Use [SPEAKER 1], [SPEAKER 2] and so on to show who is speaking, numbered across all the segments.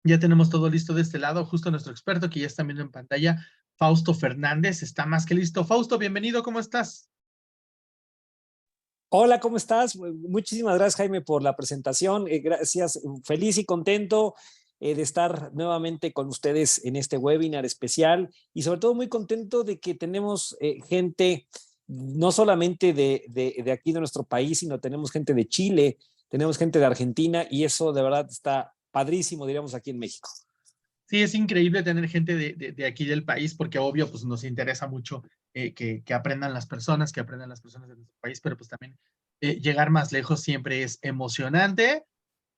[SPEAKER 1] Ya tenemos todo listo de este lado, justo nuestro experto que ya están viendo en pantalla, Fausto Fernández, está más que listo. Fausto, bienvenido, ¿cómo estás?
[SPEAKER 2] Hola, ¿cómo estás? Muchísimas gracias, Jaime, por la presentación. Gracias, feliz y contento de estar nuevamente con ustedes en este webinar especial y sobre todo muy contento de que tenemos gente no solamente de aquí de nuestro país, sino tenemos gente de Chile, tenemos gente de Argentina y eso de verdad está padrísimo, diríamos, aquí en México.
[SPEAKER 1] Sí, es increíble tener gente de aquí del país, porque obvio, pues nos interesa mucho que aprendan las personas, que aprendan las personas de nuestro país, pero pues también llegar más lejos siempre es emocionante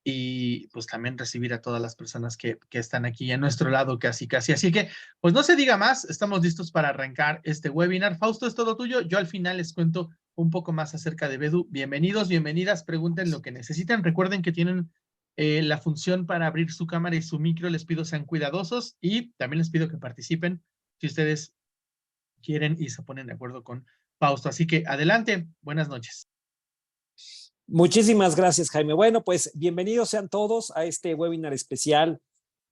[SPEAKER 1] y pues también recibir a todas las personas que están aquí a nuestro lado casi casi. Así que, pues no se diga más, estamos listos para arrancar este webinar. Fausto, es todo tuyo. Yo al final les cuento un poco más acerca de Bedu. Bienvenidos, bienvenidas, pregunten lo que necesiten. Recuerden que tienen la función para abrir su cámara y su micro. Les pido sean cuidadosos y también les pido que participen si ustedes quieren y se ponen de acuerdo con Fausto. Así que adelante, buenas noches.
[SPEAKER 2] Muchísimas gracias, Jaime. Bueno, pues bienvenidos sean todos a este webinar especial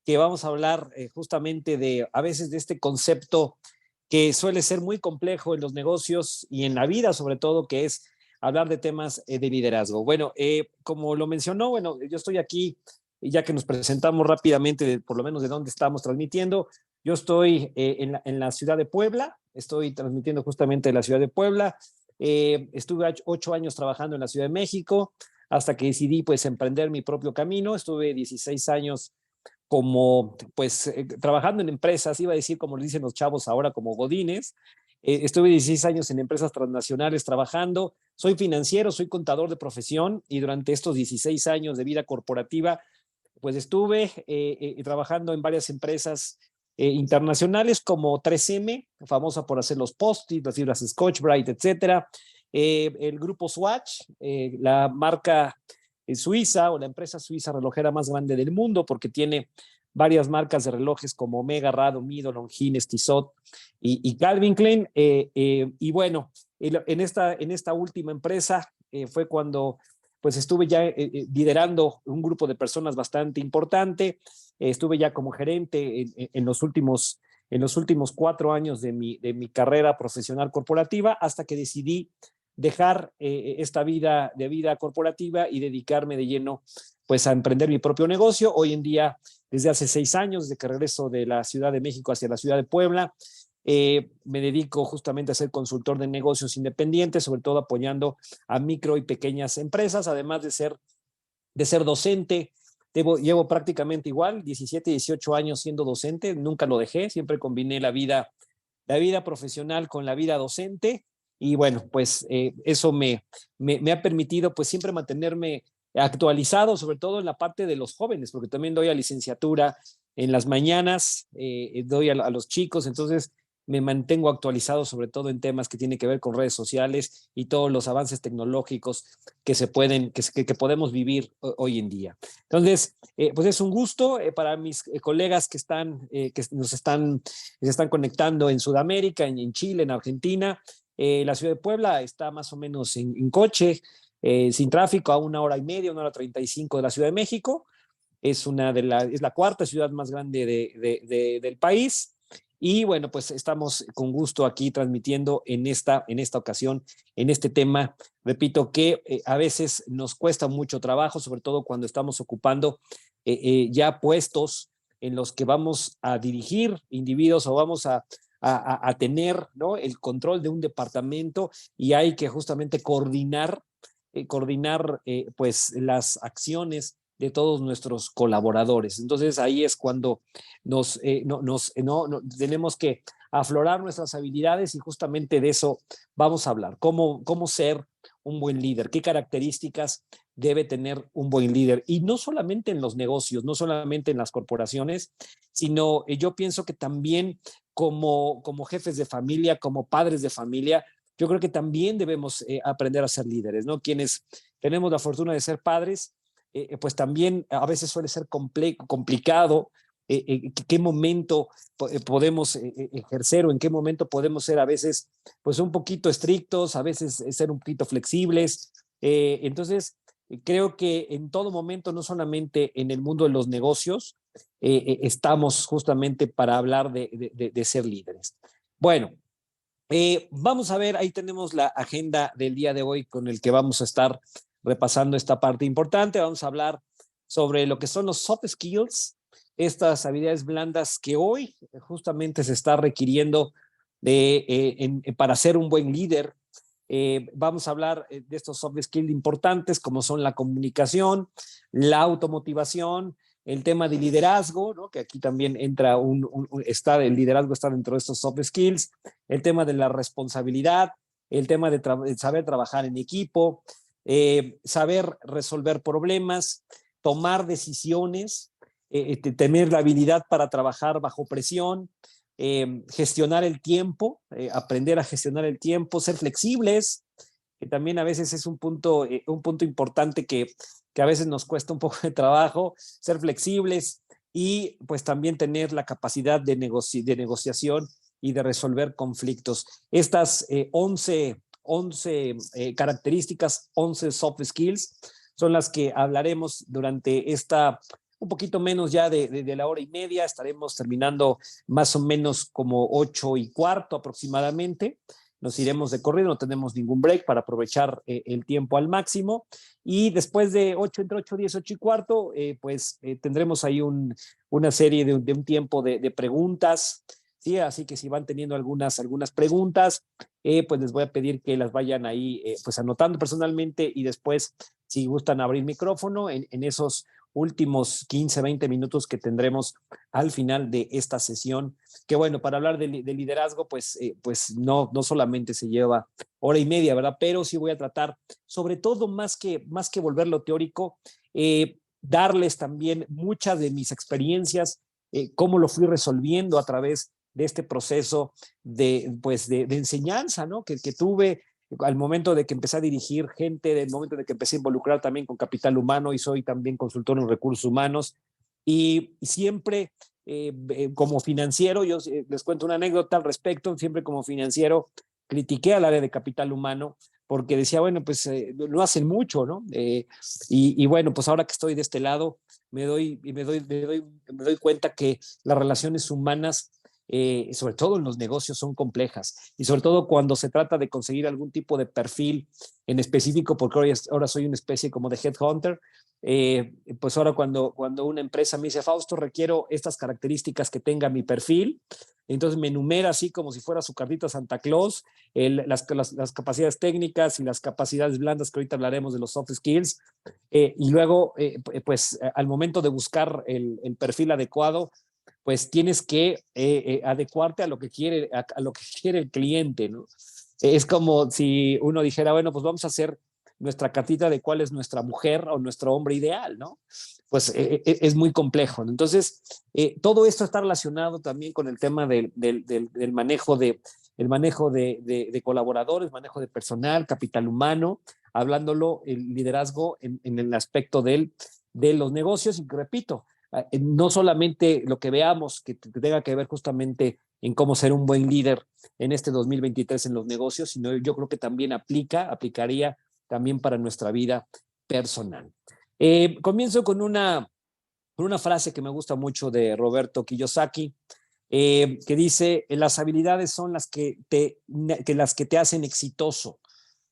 [SPEAKER 2] que vamos a hablar justamente de a veces de este concepto que suele ser muy complejo en los negocios y en la vida, sobre todo, que es hablar de temas de liderazgo. Bueno, como lo mencionó, bueno, yo estoy aquí, ya que nos presentamos rápidamente, por lo menos de dónde estamos transmitiendo. Yo estoy en la ciudad de Puebla, estoy transmitiendo justamente de la ciudad de Puebla. Estuve 8 años trabajando en la Ciudad de México hasta que decidí pues emprender mi propio camino. Estuve 16 años como pues trabajando en empresas, iba a decir como le dicen los chavos ahora como godines. Estuve 16 años en empresas transnacionales trabajando, soy financiero, soy contador de profesión y durante estos 16 años de vida corporativa pues estuve trabajando en varias empresas internacionales como 3M, famosa por hacer los post-it, las fibras Scotch-Brite, etcétera. El grupo Swatch, la marca suiza o la empresa suiza relojera más grande del mundo porque tiene varias marcas de relojes como Omega, Rado, Mido, Longines, Tissot y Calvin Klein. Y bueno, en esta última empresa fue cuando pues estuve ya liderando un grupo de personas bastante importante. Estuve ya como gerente en los últimos 4 años de mi carrera profesional corporativa hasta que decidí dejar esta vida de vida corporativa y dedicarme de lleno pues a emprender mi propio negocio. Hoy en día, desde hace 6 años, desde que regreso de la Ciudad de México hacia la Ciudad de Puebla, me dedico justamente a ser consultor de negocios independientes, sobre todo apoyando a micro y pequeñas empresas, además de ser docente. Llevo prácticamente igual, 17, 18 años siendo docente, nunca lo dejé, siempre combiné la vida profesional con la vida docente y bueno, pues eso me ha permitido pues siempre mantenerme actualizado, sobre todo en la parte de los jóvenes, porque también doy a licenciatura en las mañanas, doy a los chicos, entonces me mantengo actualizado sobre todo en temas que tienen que ver con redes sociales y todos los avances tecnológicos que se pueden, que podemos vivir hoy en día. Entonces, pues es un gusto para mis colegas que se están conectando en Sudamérica, en Chile, en Argentina. La ciudad de Puebla está más o menos en coche, sin tráfico, a 1 hora y media, 1 hora 35 de la Ciudad de México. Es la cuarta ciudad más grande del país. Y bueno, pues estamos con gusto aquí transmitiendo en esta ocasión, en este tema, repito, que a veces nos cuesta mucho trabajo, sobre todo cuando estamos ocupando ya puestos en los que vamos a dirigir individuos o vamos a tener, ¿no?, el control de un departamento y hay que justamente coordinar pues las acciones de todos nuestros colaboradores. Entonces ahí es cuando tenemos que aflorar nuestras habilidades y justamente de eso vamos a hablar. Cómo ser un buen líder, qué características debe tener un buen líder. Y no solamente en los negocios, no solamente en las corporaciones, sino yo pienso que también como jefes de familia, como padres de familia, yo creo que también debemos aprender a ser líderes, ¿no? Quienes tenemos la fortuna de ser padres, pues también a veces suele ser complicado qué momento podemos ejercer o en qué momento podemos ser a veces pues un poquito estrictos, a veces ser un poquito flexibles. Entonces, Creo que en todo momento, no solamente en el mundo de los negocios, estamos justamente para hablar de ser líderes. Bueno, vamos a ver, ahí tenemos la agenda del día de hoy con el que vamos a estar repasando esta parte importante. Vamos a hablar sobre lo que son los soft skills, estas habilidades blandas que hoy justamente se está requiriendo para ser un buen líder. Vamos a hablar de estos soft skills importantes como son la comunicación, la automotivación, el tema de liderazgo, ¿no? Que aquí también entra el liderazgo está dentro de estos soft skills, el tema de la responsabilidad, el tema de saber trabajar en equipo, saber resolver problemas, tomar decisiones, tener la habilidad para trabajar bajo presión, gestionar el tiempo, aprender a gestionar el tiempo, ser flexibles, que también a veces es un punto importante que a veces nos cuesta un poco de trabajo, ser flexibles y pues también tener la capacidad de negociación y de resolver conflictos. Estas 11 características, 11 soft skills, son las que hablaremos durante un poquito menos ya de la hora y media. Estaremos terminando más o menos como 8:15 aproximadamente. Nos iremos de corrido, no tenemos ningún break para aprovechar el tiempo al máximo. Y después de entre 8, 10, 8:15, pues tendremos ahí una serie de un tiempo de preguntas. ¿Sí? Así que si van teniendo algunas preguntas, pues les voy a pedir que las vayan ahí pues anotando personalmente y después, si gustan abrir micrófono en esos últimos 15, 20 minutos que tendremos al final de esta sesión. Que bueno, para hablar de liderazgo, pues no solamente se lleva hora y media, ¿verdad? Pero sí voy a tratar, sobre todo más que volverlo teórico, darles también muchas de mis experiencias, cómo lo fui resolviendo a través de este proceso de enseñanza, ¿no? Que tuve al momento de que empecé a dirigir gente, del momento de que empecé a involucrar también con capital humano y soy también consultor en recursos humanos. Y siempre como financiero, yo les cuento una anécdota al respecto, siempre como financiero critiqué al área de capital humano porque decía, bueno, pues no hacen mucho, ¿no? Y bueno, pues ahora que estoy de este lado, me doy cuenta que las relaciones humanas, sobre todo en los negocios, son complejas y sobre todo cuando se trata de conseguir algún tipo de perfil en específico, porque ahora soy una especie como de headhunter. Pues ahora cuando una empresa me dice, Fausto, requiero estas características que tenga mi perfil, entonces me enumera así como si fuera su cartita Santa Claus, las capacidades técnicas y las capacidades blandas, que ahorita hablaremos de los soft skills, y luego pues al momento de buscar el perfil adecuado, pues tienes que adecuarte a lo que quiere, a lo que quiere el cliente, ¿no? Es como si uno dijera, bueno, pues vamos a hacer nuestra cartita de cuál es nuestra mujer o nuestro hombre ideal, ¿no? Pues es muy complejo, ¿no? Entonces, todo esto está relacionado también con el tema del manejo de colaboradores, manejo de personal, capital humano, hablándolo, el liderazgo en el aspecto de los negocios. Y repito, no solamente lo que veamos que tenga que ver justamente en cómo ser un buen líder en este 2023 en los negocios, sino yo creo que también aplicaría también para nuestra vida personal. Comienzo con una frase que me gusta mucho de Roberto Kiyosaki, que dice, las habilidades son las que te hacen exitoso,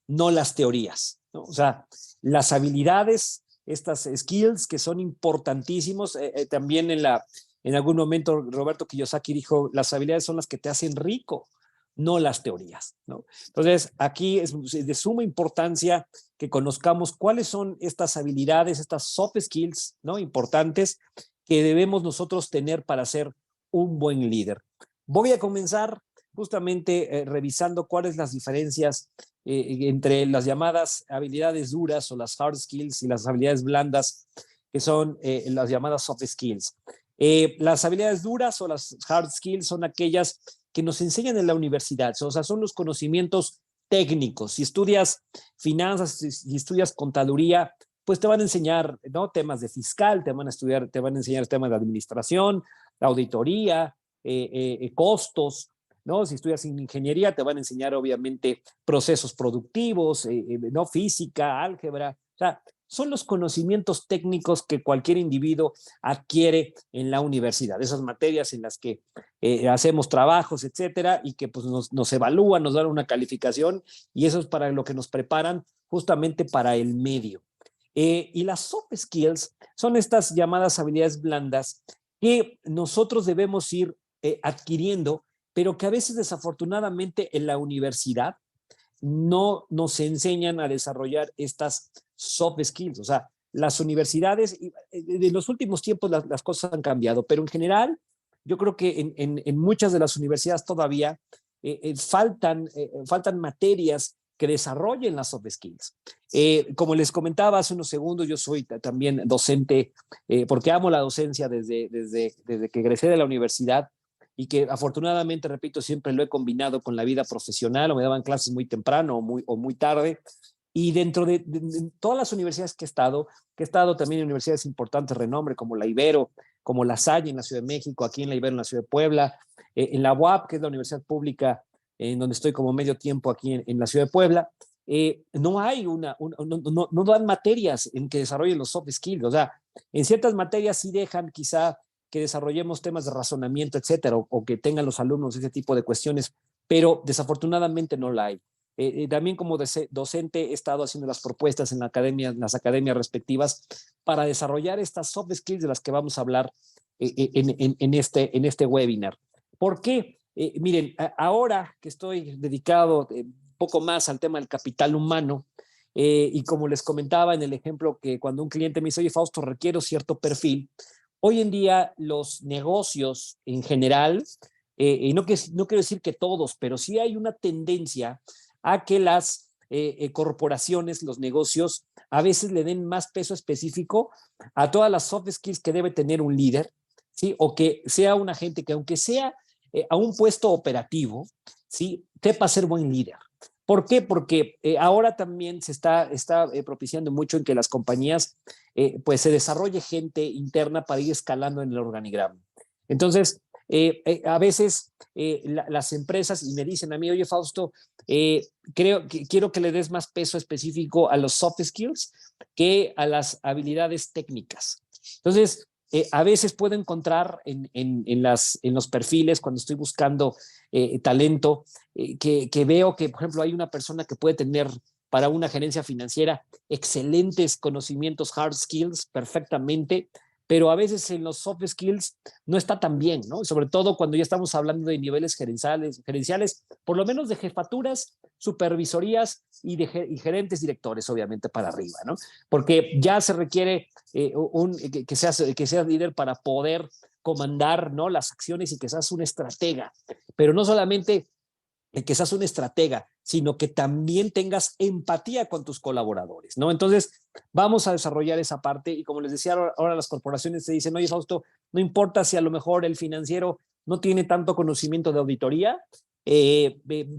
[SPEAKER 2] no las teorías, ¿no? O sea, las habilidades, estas skills que son importantísimos, también en algún momento Roberto Kiyosaki dijo, las habilidades son las que te hacen rico, no las teorías, ¿no? Entonces, aquí es de suma importancia que conozcamos cuáles son estas habilidades, estas soft skills, ¿no? Importantes que debemos nosotros tener para ser un buen líder. Voy a comenzar justamente revisando cuáles las diferencias entre las llamadas habilidades duras o las hard skills y las habilidades blandas, que son las llamadas soft skills. Las habilidades duras o las hard skills son aquellas que nos enseñan en la universidad, o sea, son los conocimientos técnicos. Si estudias finanzas, si estudias contaduría, pues te van a enseñar, ¿no? Temas de fiscal, te van a enseñar temas de administración, auditoría, costos, ¿no? Si estudias ingeniería, te van a enseñar obviamente procesos productivos, ¿no? Física, álgebra. O sea, son los conocimientos técnicos que cualquier individuo adquiere en la universidad, esas materias en las que hacemos trabajos, etcétera, y que pues nos evalúan, nos dan una calificación, y eso es para lo que nos preparan justamente para el medio. Y las soft skills son estas llamadas habilidades blandas que nosotros debemos ir adquiriendo, pero que a veces desafortunadamente en la universidad no nos enseñan a desarrollar estas soft skills. O sea, las universidades, en los últimos tiempos las cosas han cambiado, pero en general yo creo que en muchas de las universidades todavía faltan materias que desarrollen las soft skills. Como les comentaba hace unos segundos, yo soy también docente, porque amo la docencia desde que egresé de la universidad, y que afortunadamente, repito, siempre lo he combinado con la vida profesional, o me daban clases muy temprano o muy tarde. Y dentro de todas las universidades que he estado también en universidades importantes de renombre, como la Ibero, como la Salle en la Ciudad de México, aquí en la Ibero en la Ciudad de Puebla, en la UAP, que es la universidad pública en donde estoy como medio tiempo aquí en la Ciudad de Puebla, no hay no dan materias en que desarrollen los soft skills. O sea, en ciertas materias sí dejan quizá que desarrollemos temas de razonamiento, etcétera, o que tengan los alumnos ese tipo de cuestiones, pero desafortunadamente no la hay. También como docente he estado haciendo las propuestas en las academias respectivas para desarrollar estas soft skills de las que vamos a hablar en este webinar. ¿Por qué? Miren, ahora que estoy dedicado un poco más al tema del capital humano, y como les comentaba en el ejemplo que cuando un cliente me dice, oye, Fausto, requiero cierto perfil, hoy en día los negocios en general, y no quiero decir que todos, pero sí hay una tendencia a que las corporaciones, los negocios, a veces le den más peso específico a todas las soft skills que debe tener un líder, ¿sí? O que sea una gente que aunque sea a un puesto operativo, ¿sí? Sepa ser buen líder. ¿Por qué? Porque ahora también se está propiciando mucho en que las compañías pues se desarrolle gente interna para ir escalando en el organigrama. Entonces, a veces las empresas y me dicen a mí, oye Fausto, quiero que le des más peso específico a los soft skills que a las habilidades técnicas. Entonces, a veces puedo encontrar en los perfiles cuando estoy buscando talento, que veo que, por ejemplo, hay una persona que puede tener para una gerencia financiera excelentes conocimientos, hard skills, perfectamente, pero a veces en los soft skills no está tan bien, ¿no? Sobre todo cuando ya estamos hablando de niveles gerenciales, por lo menos de jefaturas, supervisorías y gerentes directores, obviamente, para arriba, ¿no? Porque ya se requiere que seas líder para poder comandar, ¿no?, las acciones y que seas un estratega, pero no solamente que seas un estratega, sino que también tengas empatía con tus colaboradores, ¿no? Entonces, vamos a desarrollar esa parte y como les decía, ahora las corporaciones te dicen, oye, Fausto, no importa si a lo mejor el financiero no tiene tanto conocimiento de auditoría,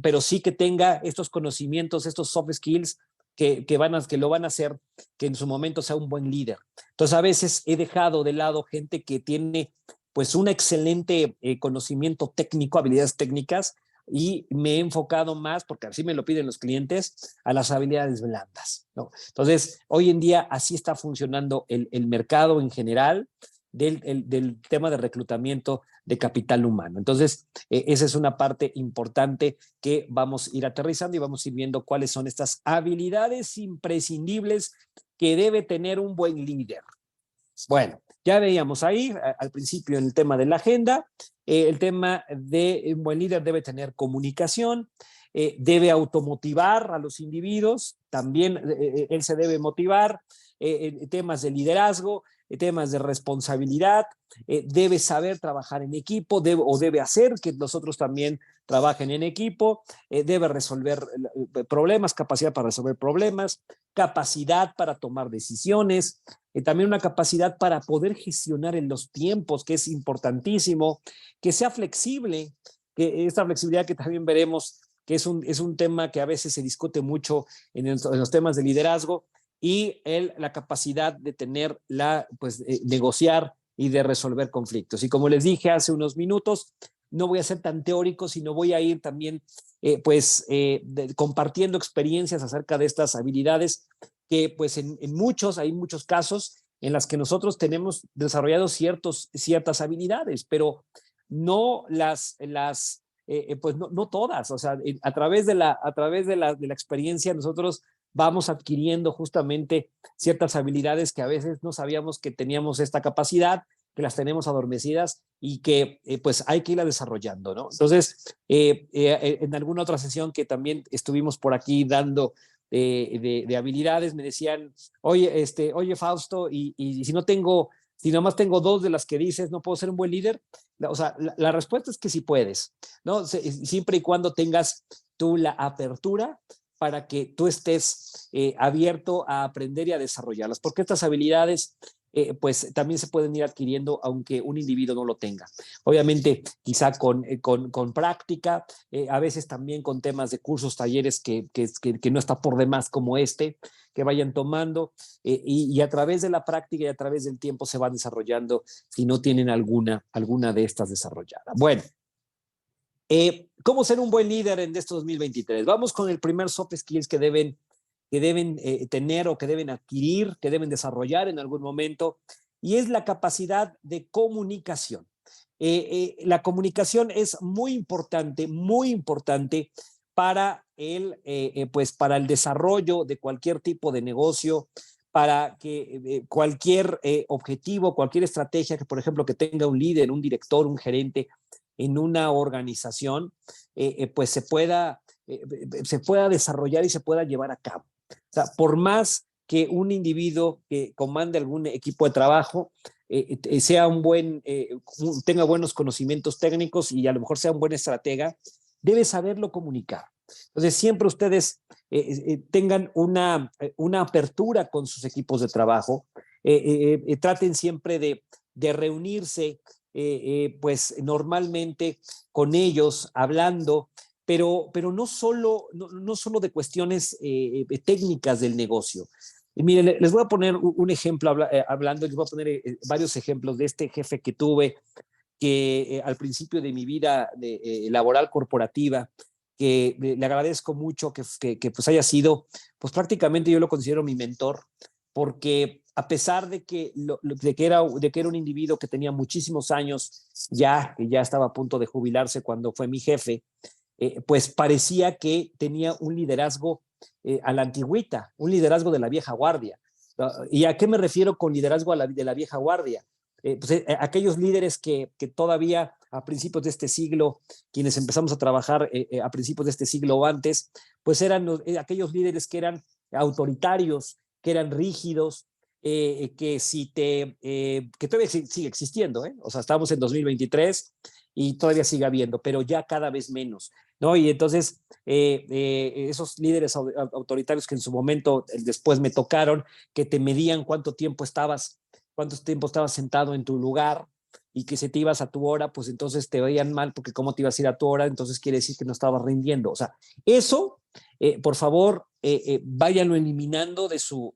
[SPEAKER 2] pero sí que tenga estos conocimientos, estos soft skills que lo van a hacer, que en su momento sea un buen líder. Entonces, a veces he dejado de lado gente que tiene pues un excelente conocimiento técnico, habilidades técnicas, y me he enfocado más, porque así me lo piden los clientes, a las habilidades blandas, ¿no? Entonces, hoy en día así está funcionando el mercado en general del tema de reclutamiento de capital humano. Entonces, esa es una parte importante que vamos a ir aterrizando y vamos a ir viendo cuáles son estas habilidades imprescindibles que debe tener un buen líder. Bueno, ya veíamos ahí al principio en el tema de la agenda, el tema de un buen líder debe tener comunicación, debe automotivar a los individuos, también él se debe motivar, temas de liderazgo, temas de responsabilidad, debe saber trabajar en equipo, debe hacer que los otros también trabajen en equipo, debe resolver problemas, capacidad para resolver problemas, capacidad para tomar decisiones, también una capacidad para poder gestionar en los tiempos, que es importantísimo, que sea flexible, que esta flexibilidad que también veremos, que es un tema que a veces se discute mucho en los temas de liderazgo, y la capacidad de tener negociar y de resolver conflictos. Y como les dije hace unos minutos, no voy a ser tan teórico, sino voy a ir también compartiendo experiencias acerca de estas habilidades que pues hay muchos casos en las que nosotros tenemos desarrollado ciertas habilidades, pero no pues no todas. O sea, a través de la experiencia nosotros vamos adquiriendo justamente ciertas habilidades que a veces no sabíamos que teníamos esta capacidad, que las tenemos adormecidas y que pues hay que irla desarrollando, ¿no? Entonces, en alguna otra sesión que también estuvimos por aquí dando de habilidades, me decían, oye Fausto, y si nomás tengo dos de las que dices, ¿no puedo ser un buen líder? O sea, la respuesta es que sí puedes, ¿no? Siempre y cuando tengas tú la apertura para que tú estés abierto a aprender y a desarrollarlas, porque estas habilidades pues también se pueden ir adquiriendo aunque un individuo no lo tenga. Obviamente, quizá con práctica, a veces también con temas de cursos, talleres que no está por demás como que vayan tomando y a través de la práctica y a través del tiempo se van desarrollando si no tienen alguna de estas desarrolladas. Bueno, ¿cómo ser un buen líder en este 2023? Vamos con el primer soft skills que deben tener o que deben adquirir, que deben desarrollar en algún momento, y es la capacidad de comunicación. La comunicación es muy importante pues para el desarrollo de cualquier tipo de negocio, para que cualquier objetivo, cualquier estrategia que, por ejemplo, que tenga un líder, un director, un gerente en una organización, pues se pueda desarrollar y se pueda llevar a cabo. O sea, por más que un individuo que comande algún equipo de trabajo sea tenga buenos conocimientos técnicos y a lo mejor sea un buen estratega, debe saberlo comunicar. Entonces, siempre ustedes tengan una apertura con sus equipos de trabajo, traten siempre de reunirse pues normalmente con ellos hablando, pero no solo de cuestiones técnicas del negocio. Y miren, les voy a poner un ejemplo hablando, les voy a poner varios ejemplos de este jefe que tuve que al principio de mi vida laboral corporativa, que le agradezco mucho que pues haya sido, pues prácticamente yo lo considero mi mentor, porque a pesar de que era un individuo que tenía muchísimos años que ya estaba a punto de jubilarse cuando fue mi jefe, pues parecía que tenía un liderazgo a la antigüita, un liderazgo de la vieja guardia. ¿Y a qué me refiero con liderazgo de la vieja guardia? Pues, aquellos líderes que todavía a principios de este siglo, quienes empezamos a trabajar a principios de este siglo o antes, pues eran aquellos líderes que eran autoritarios, que eran rígidos, que todavía sigue existiendo, ¿eh? O sea, estamos en 2023 y todavía sigue habiendo, pero ya cada vez menos, ¿no? Y entonces esos líderes autoritarios que en su momento después me tocaron, que te medían cuánto tiempo estabas sentado en tu lugar y que si te ibas a tu hora, pues entonces te veían mal porque cómo te ibas a ir a tu hora, entonces quiere decir que no estabas rindiendo. O sea, eso, por favor, váyanlo eliminando de su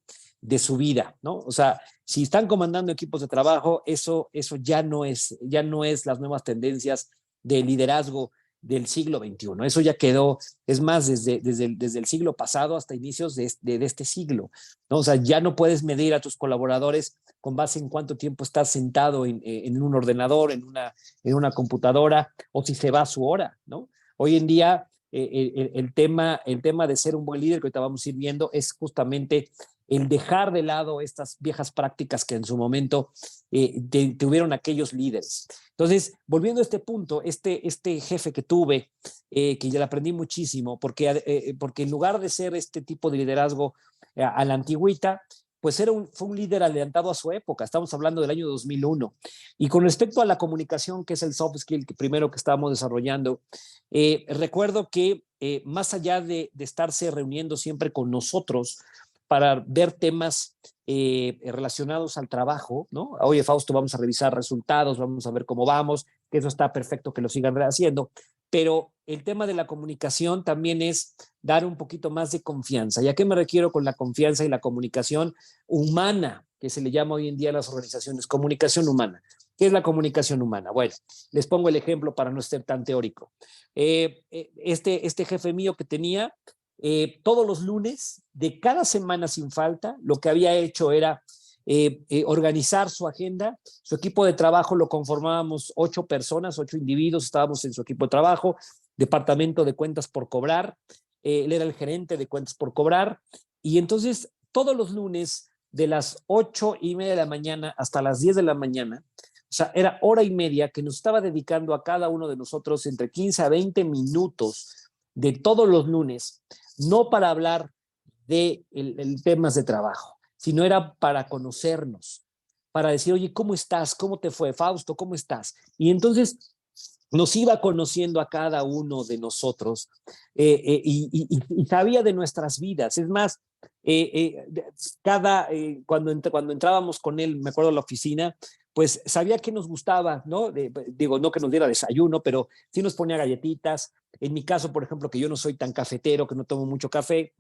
[SPEAKER 2] vida, ¿no? O sea, si están comandando equipos de trabajo, eso ya no es las nuevas tendencias de liderazgo del siglo XXI. Eso ya quedó, es más, desde el siglo pasado hasta inicios de este siglo, ¿no? O sea, ya no puedes medir a tus colaboradores con base en cuánto tiempo estás sentado en un ordenador, en una computadora, o si se va a su hora, ¿no? Hoy en día, el tema de ser un buen líder, que ahorita vamos a ir viendo, es justamente el dejar de lado estas viejas prácticas que en su momento tuvieron aquellos líderes. Entonces, volviendo a este punto, este jefe que tuve, que ya le aprendí muchísimo, porque en lugar de ser este tipo de liderazgo a la antigüita, pues fue un líder adelantado a su época. Estamos hablando del año 2001. Y con respecto a la comunicación, que es el soft skill primero que estábamos desarrollando, recuerdo que más allá de estarse reuniendo siempre con nosotros para ver temas relacionados al trabajo, ¿no? Oye, Fausto, vamos a revisar resultados, vamos a ver cómo vamos, que eso está perfecto que lo sigan haciendo, pero el tema de la comunicación también es dar un poquito más de confianza. ¿Y a qué me refiero con la confianza y la comunicación humana, que se le llama hoy en día a las organizaciones? Comunicación humana. ¿Qué es la comunicación humana? Bueno, les pongo el ejemplo para no ser tan teórico. Este jefe mío que tenía, todos los lunes de cada semana sin falta, lo que había hecho era organizar su agenda. Su equipo de trabajo lo conformábamos 8 personas, 8 individuos, estábamos en su equipo de trabajo, departamento de cuentas por cobrar, él era el gerente de cuentas por cobrar, y entonces todos los lunes de las 8:30 de la mañana hasta las 10 de la mañana, o sea, era hora y media que nos estaba dedicando a cada uno de nosotros entre 15 a 20 minutos de todos los lunes, no para hablar de temas de trabajo, sino era para conocernos, para decir, oye, ¿cómo estás? ¿Cómo te fue, Fausto? ¿Cómo estás? Y entonces nos iba conociendo a cada uno de nosotros y sabía de nuestras vidas. Es más, cuando entrábamos con él, me acuerdo a la oficina, pues sabía que nos gustaba, ¿no? Digo, no que nos diera desayuno, pero sí nos ponía galletitas. En mi caso, por ejemplo, que yo no soy tan cafetero, que no tomo mucho café,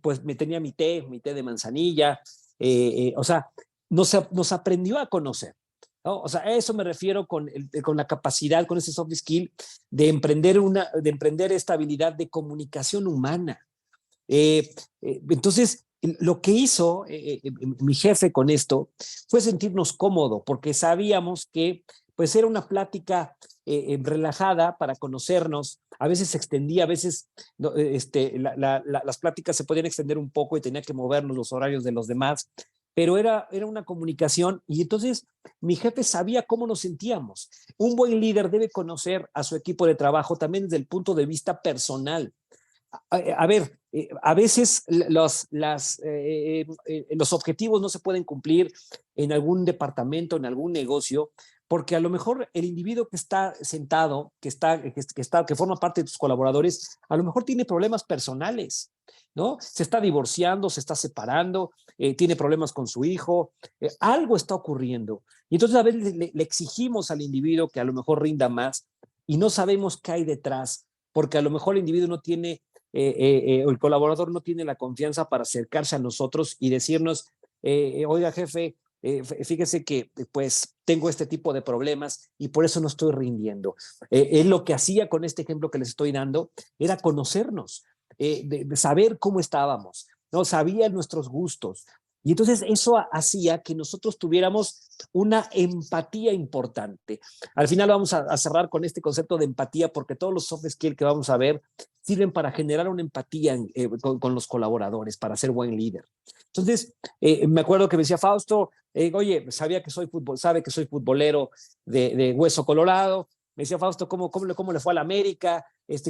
[SPEAKER 2] pues me tenía mi té de manzanilla, o sea, nos aprendió a conocer. ¿No? O sea, a eso me refiero con la capacidad, con ese soft skill de emprender esta habilidad de comunicación humana. Entonces, lo que hizo mi jefe con esto fue sentirnos cómodo, porque sabíamos que pues era una plática relajada para conocernos. A veces se extendía, a veces no, las pláticas se podían extender un poco y tenía que movernos los horarios de los demás, pero era una comunicación y entonces mi jefe sabía cómo nos sentíamos. Un buen líder debe conocer a su equipo de trabajo también desde el punto de vista personal. A ver, a veces los objetivos no se pueden cumplir en algún departamento, en algún negocio, porque a lo mejor el individuo que está sentado, que forma parte de tus colaboradores, a lo mejor tiene problemas personales, ¿no? Se está divorciando, se está separando, tiene problemas con su hijo, algo está ocurriendo. Y entonces a veces le exigimos al individuo que a lo mejor rinda más y no sabemos qué hay detrás, porque a lo mejor el individuo no tiene o el colaborador no tiene la confianza para acercarse a nosotros y decirnos, oiga jefe, fíjese que pues tengo este tipo de problemas y por eso no estoy rindiendo. Él lo que hacía con este ejemplo que les estoy dando era conocernos, de saber cómo estábamos, ¿no? Sabía nuestros gustos. Y entonces eso hacía que nosotros tuviéramos una empatía importante. Al final vamos a cerrar con este concepto de empatía porque todos los soft skills que vamos a ver sirven para generar una empatía con los colaboradores, para ser buen líder. Entonces, me acuerdo que me decía Fausto, oye, sabe que soy futbolero de Hueso Colorado. Me decía Fausto, ¿cómo le fue a la América?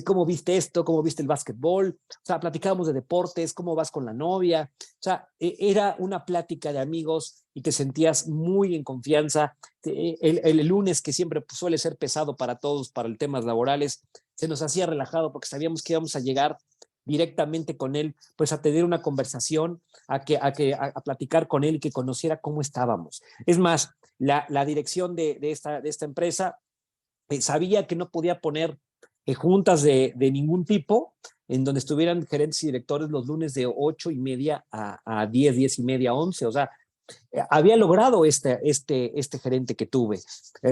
[SPEAKER 2] ¿Cómo viste esto? ¿Cómo viste el básquetbol? O sea, platicábamos de deportes, ¿cómo vas con la novia? O sea, era una plática de amigos y te sentías muy en confianza. El lunes, que siempre suele ser pesado para todos, para el temas laborales, se nos hacía relajado porque sabíamos que íbamos a llegar directamente con él, pues a tener una conversación, a platicar con él y que conociera cómo estábamos. Es más, la dirección de esta empresa sabía que no podía poner juntas de ningún tipo en donde estuvieran gerentes y directores los lunes de 8:30 a 10:30, 11. O sea, había logrado este gerente que tuve,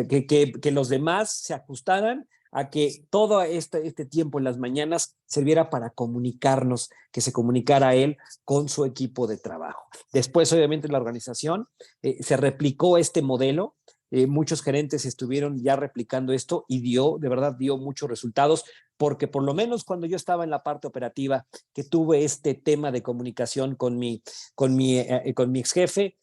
[SPEAKER 2] que los demás se ajustaran a que todo este tiempo en las mañanas sirviera para comunicarnos, que se comunicara él con su equipo de trabajo. Después, obviamente, en la organización se replicó este modelo. Muchos gerentes estuvieron ya replicando esto y de verdad dio muchos resultados, porque por lo menos cuando yo estaba en la parte operativa, que tuve este tema de comunicación con mi ex jefe,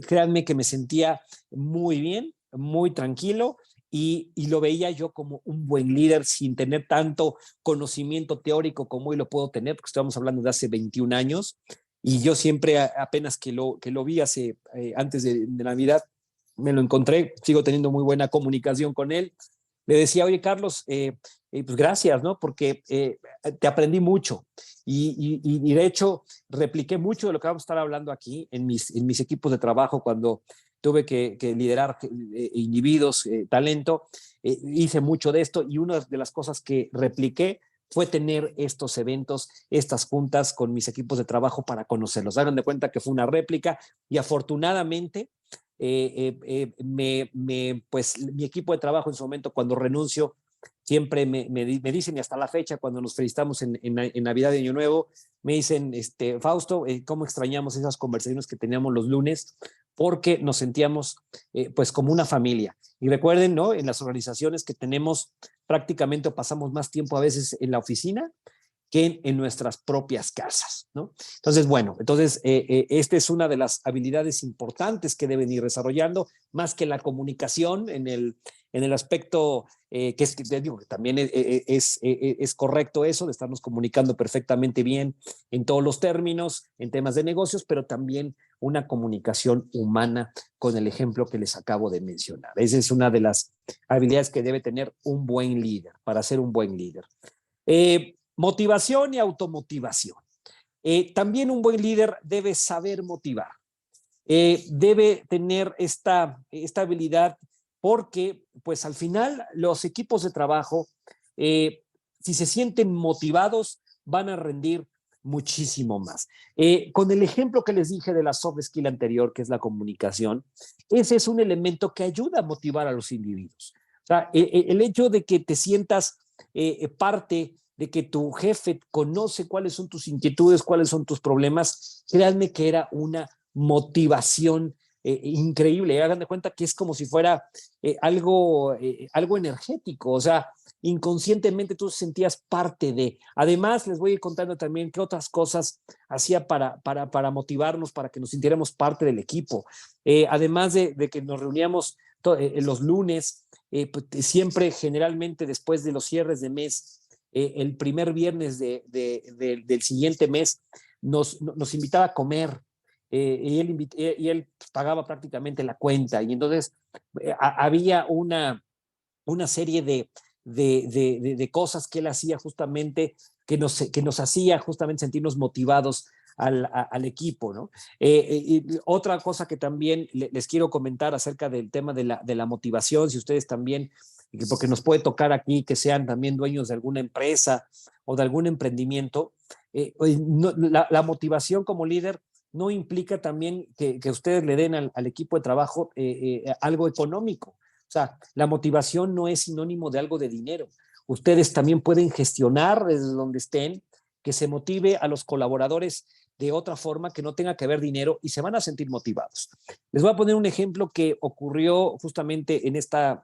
[SPEAKER 2] créanme que me sentía muy bien, muy tranquilo y lo veía yo como un buen líder sin tener tanto conocimiento teórico como hoy lo puedo tener, porque estamos hablando de hace 21 años y yo siempre apenas que lo vi antes de Navidad, me lo encontré, sigo teniendo muy buena comunicación con él. Le decía, oye, Carlos, pues gracias, ¿no? Porque te aprendí mucho y de hecho repliqué mucho de lo que vamos a estar hablando aquí en mis equipos de trabajo cuando tuve que liderar individuos, talento, hice mucho de esto y una de las cosas que repliqué fue tener estos eventos, estas juntas con mis equipos de trabajo para conocerlos. Hagan de cuenta que fue una réplica y afortunadamente pues mi equipo de trabajo en su momento, cuando renuncio, siempre me dicen, y hasta la fecha, cuando nos felicitamos en Navidad y Año Nuevo, me dicen, Fausto, cómo extrañamos esas conversaciones que teníamos los lunes, porque nos sentíamos pues como una familia. Y recuerden, ¿no? En las organizaciones que tenemos, prácticamente pasamos más tiempo a veces en la oficina que en nuestras propias casas, ¿no? Entonces, bueno, esta es una de las habilidades importantes que deben ir desarrollando, más que la comunicación en el aspecto que es, que digo, que también es correcto eso, de estarnos comunicando perfectamente bien en todos los términos, en temas de negocios, pero también una comunicación humana con el ejemplo que les acabo de mencionar. Esa es una de las habilidades que debe tener un buen líder, para ser un buen líder. Motivación y automotivación. También un buen líder debe saber motivar. Debe tener esta habilidad porque, pues al final, los equipos de trabajo, si se sienten motivados, van a rendir muchísimo más. Con el ejemplo que les dije de la soft skill anterior, que es la comunicación, ese es un elemento que ayuda a motivar a los individuos. O sea, el hecho de que te sientas parte de que tu jefe conoce cuáles son tus inquietudes, cuáles son tus problemas, créanme que era una motivación increíble. Hagan de cuenta que es como si fuera algo energético, o sea, inconscientemente tú sentías parte de. Además, les voy a ir contando también qué otras cosas hacía para motivarnos, para que nos sintiéramos parte del equipo. Además de que nos reuníamos los lunes, pues, siempre generalmente después de los cierres de mes, el primer viernes del siguiente mes, nos invitaba a comer. Y él pagaba prácticamente la cuenta. Y entonces había una serie de cosas que él hacía justamente, que nos hacía justamente sentirnos motivados al equipo, ¿no? Y otra cosa que también les quiero comentar acerca del tema de la motivación, si ustedes también, porque nos puede tocar aquí que sean también dueños de alguna empresa o de algún emprendimiento, la motivación como líder no implica también que ustedes le den al equipo de trabajo algo económico. O sea, la motivación no es sinónimo de algo de dinero. Ustedes también pueden gestionar desde donde estén que se motive a los colaboradores de otra forma que no tenga que ver dinero y se van a sentir motivados. Les voy a poner un ejemplo que ocurrió justamente en esta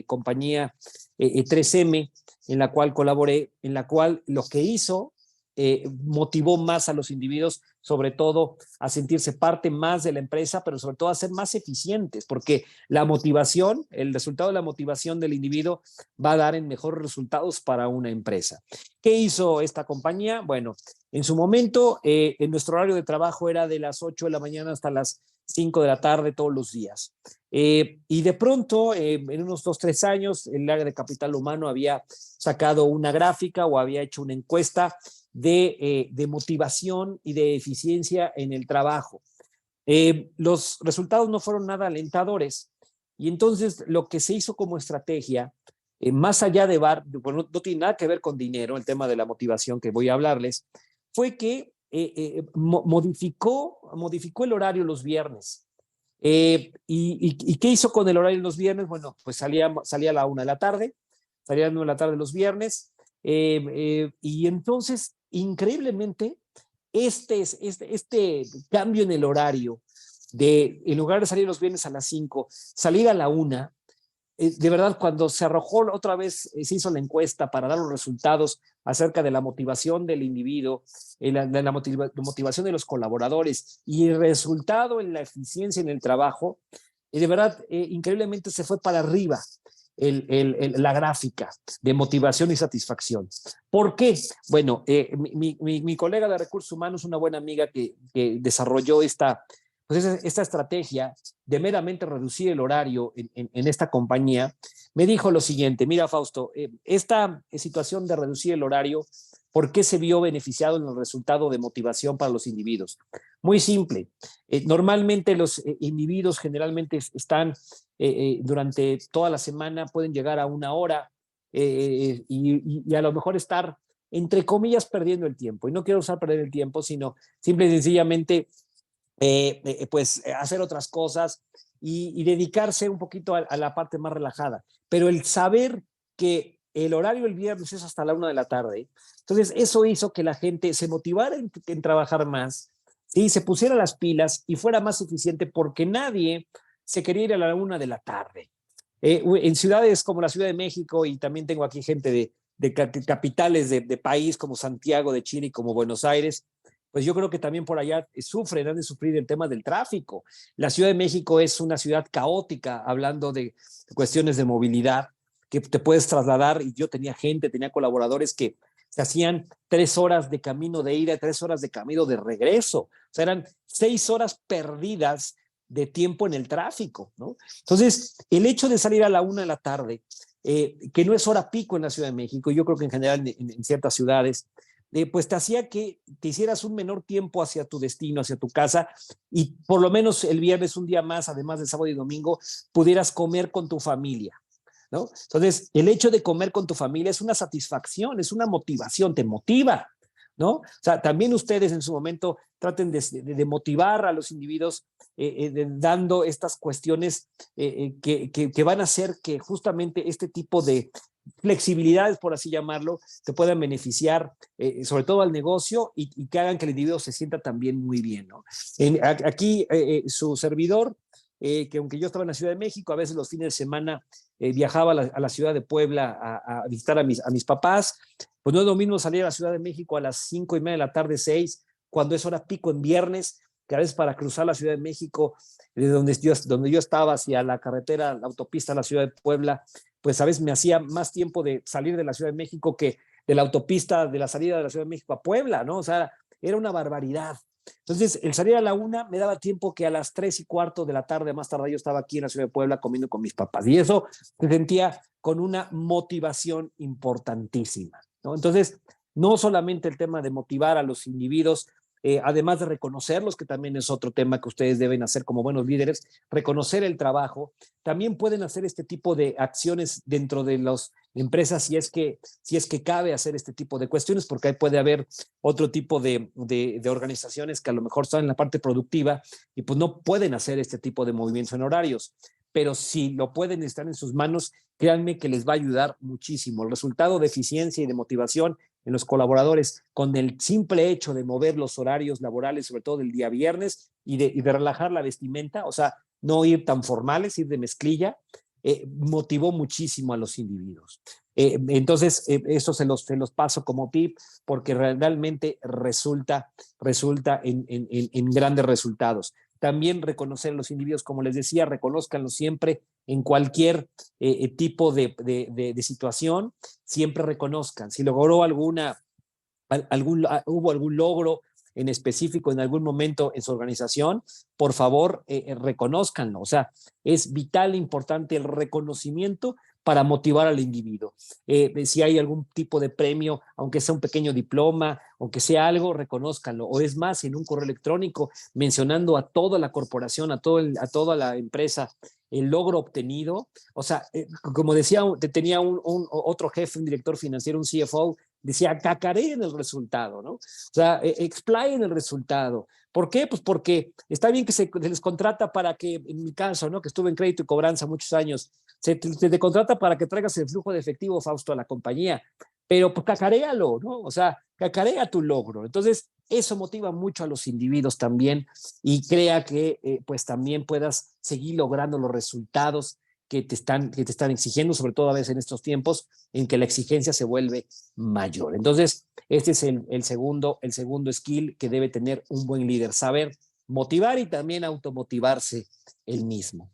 [SPEAKER 2] compañía 3M en la cual colaboré, en la cual lo que hizo motivó más a los individuos, sobre todo a sentirse parte más de la empresa, pero sobre todo a ser más eficientes, porque la motivación, el resultado de la motivación del individuo va a dar en mejores resultados para una empresa. ¿Qué hizo esta compañía? Bueno, en su momento, en nuestro horario de trabajo era de las 8 de la mañana hasta las 5 de la tarde todos los días. Y de pronto, en unos 2, 3 años, el área de capital humano había sacado una gráfica o había hecho una encuesta de motivación y de eficiencia en el trabajo. Los resultados no fueron nada alentadores y entonces lo que se hizo como estrategia, más allá de bueno, no tiene nada que ver con dinero, el tema de la motivación que voy a hablarles, fue que modificó el horario los viernes. ¿Y qué hizo con el horario los viernes? Bueno, pues salía a la 1 de la tarde, salía a las 9 de la tarde los viernes, y entonces, increíblemente, este cambio en el horario, en lugar de salir los viernes a las 5, salir a la 1, de verdad, cuando se arrojó otra vez, se hizo la encuesta para dar los resultados acerca de la motivación del individuo, de la motivación de los colaboradores y el resultado en la eficiencia en el trabajo, de verdad, increíblemente se fue para arriba la gráfica de motivación y satisfacción. ¿Por qué? Bueno, mi colega de recursos humanos, una buena amiga que desarrolló esta estrategia de meramente reducir el horario en esta compañía, me dijo lo siguiente: mira, Fausto, esta situación de reducir el horario, ¿por qué se vio beneficiado en el resultado de motivación para los individuos? Muy simple. Normalmente los individuos generalmente están durante toda la semana, pueden llegar a 1 hora y a lo mejor estar, entre comillas, perdiendo el tiempo. Y no quiero usar perder el tiempo, sino simple y sencillamente pues hacer otras cosas y dedicarse un poquito a la parte más relajada. Pero el saber que el horario el viernes es hasta la 1 de la tarde. Entonces, eso hizo que la gente se motivara en trabajar más, ¿sí? Se pusiera las pilas y fuera más eficiente porque nadie se quería ir a la 1 de la tarde. En ciudades como la Ciudad de México, y también tengo aquí gente de capitales de país como Santiago de Chile y como Buenos Aires, pues yo creo que también por allá han de sufrir el tema del tráfico. La Ciudad de México es una ciudad caótica, hablando de cuestiones de movilidad, que te puedes trasladar, y yo tenía colaboradores que se hacían 3 horas de camino de ida, 3 horas de camino de regreso. O sea, eran 6 horas perdidas de tiempo en el tráfico, ¿no? Entonces, el hecho de salir a la 1 de la tarde, que no es hora pico en la Ciudad de México, yo creo que en general en ciertas ciudades, pues te hacía que te hicieras un menor tiempo hacia tu destino, hacia tu casa, y por lo menos el viernes, un día más, además de sábado y domingo, pudieras comer con tu familia, ¿no? Entonces, el hecho de comer con tu familia es una satisfacción, es una motivación, te motiva, ¿no? O sea, también ustedes en su momento traten de motivar a los individuos dando estas cuestiones que van a hacer que justamente este tipo de flexibilidades, por así llamarlo, te puedan beneficiar, sobre todo al negocio, y que hagan que el individuo se sienta también muy bien, ¿no? Aquí su servidor, que aunque yo estaba en la Ciudad de México, a veces los fines de semana viajaba a la ciudad de Puebla a visitar a mis papás. Pues no es lo mismo salir a la Ciudad de México a las 5:30 de la tarde, 6, cuando es hora pico en viernes, que a veces para cruzar la Ciudad de México, de donde yo estaba hacia la carretera, la autopista a la Ciudad de Puebla, pues a veces me hacía más tiempo de salir de la Ciudad de México que de la autopista de la salida de la Ciudad de México a Puebla, ¿no? O sea, era una barbaridad. Entonces, el salir a la 1 me daba tiempo que a las 3:15 de la tarde, más tarde, yo estaba aquí en la Ciudad de Puebla comiendo con mis papás. Y eso se sentía con una motivación importantísima, ¿no? Entonces, no solamente el tema de motivar a los individuos, además de reconocerlos, que también es otro tema que ustedes deben hacer como buenos líderes, reconocer el trabajo, también pueden hacer este tipo de acciones dentro de las empresas si es que cabe hacer este tipo de cuestiones, porque ahí puede haber otro tipo de organizaciones que a lo mejor están en la parte productiva y pues no pueden hacer este tipo de movimientos en horarios, pero si lo pueden estar en sus manos, créanme que les va a ayudar muchísimo. El resultado de eficiencia y de motivación en los colaboradores con el simple hecho de mover los horarios laborales, sobre todo el día viernes, y de relajar la vestimenta, o sea, no ir tan formales, ir de mezclilla, motivó muchísimo a los individuos. Entonces, eso se los paso como tip porque realmente resulta en grandes resultados. También reconocer a los individuos, como les decía, reconózcanlos siempre en cualquier tipo de situación, siempre reconozcan. Si logró hubo algún logro en específico en algún momento en su organización, por favor, reconózcanlo. O sea, es vital e importante el reconocimiento para motivar al individuo. Si hay algún tipo de premio, aunque sea un pequeño diploma, aunque sea algo, reconózcanlo. O es más, en un correo electrónico, mencionando a toda la corporación, a toda la empresa, el logro obtenido. O sea, como decía, tenía otro jefe, un director financiero, un CFO, decía, cacareen el resultado, ¿no? O sea, explayen el resultado. ¿Por qué? Pues porque está bien que se les contrata para que, en mi caso, ¿no? Que estuve en crédito y cobranza muchos años, se te contrata para que traigas el flujo de efectivo, Fausto, a la compañía, pero pues cacaréalo, ¿no? O sea, cacarea tu logro. Entonces, eso motiva mucho a los individuos también y crea que pues también puedas seguir logrando los resultados que te están exigiendo, sobre todo a veces en estos tiempos en que la exigencia se vuelve mayor. Entonces, este es el segundo skill que debe tener un buen líder, saber motivar y también automotivarse el mismo.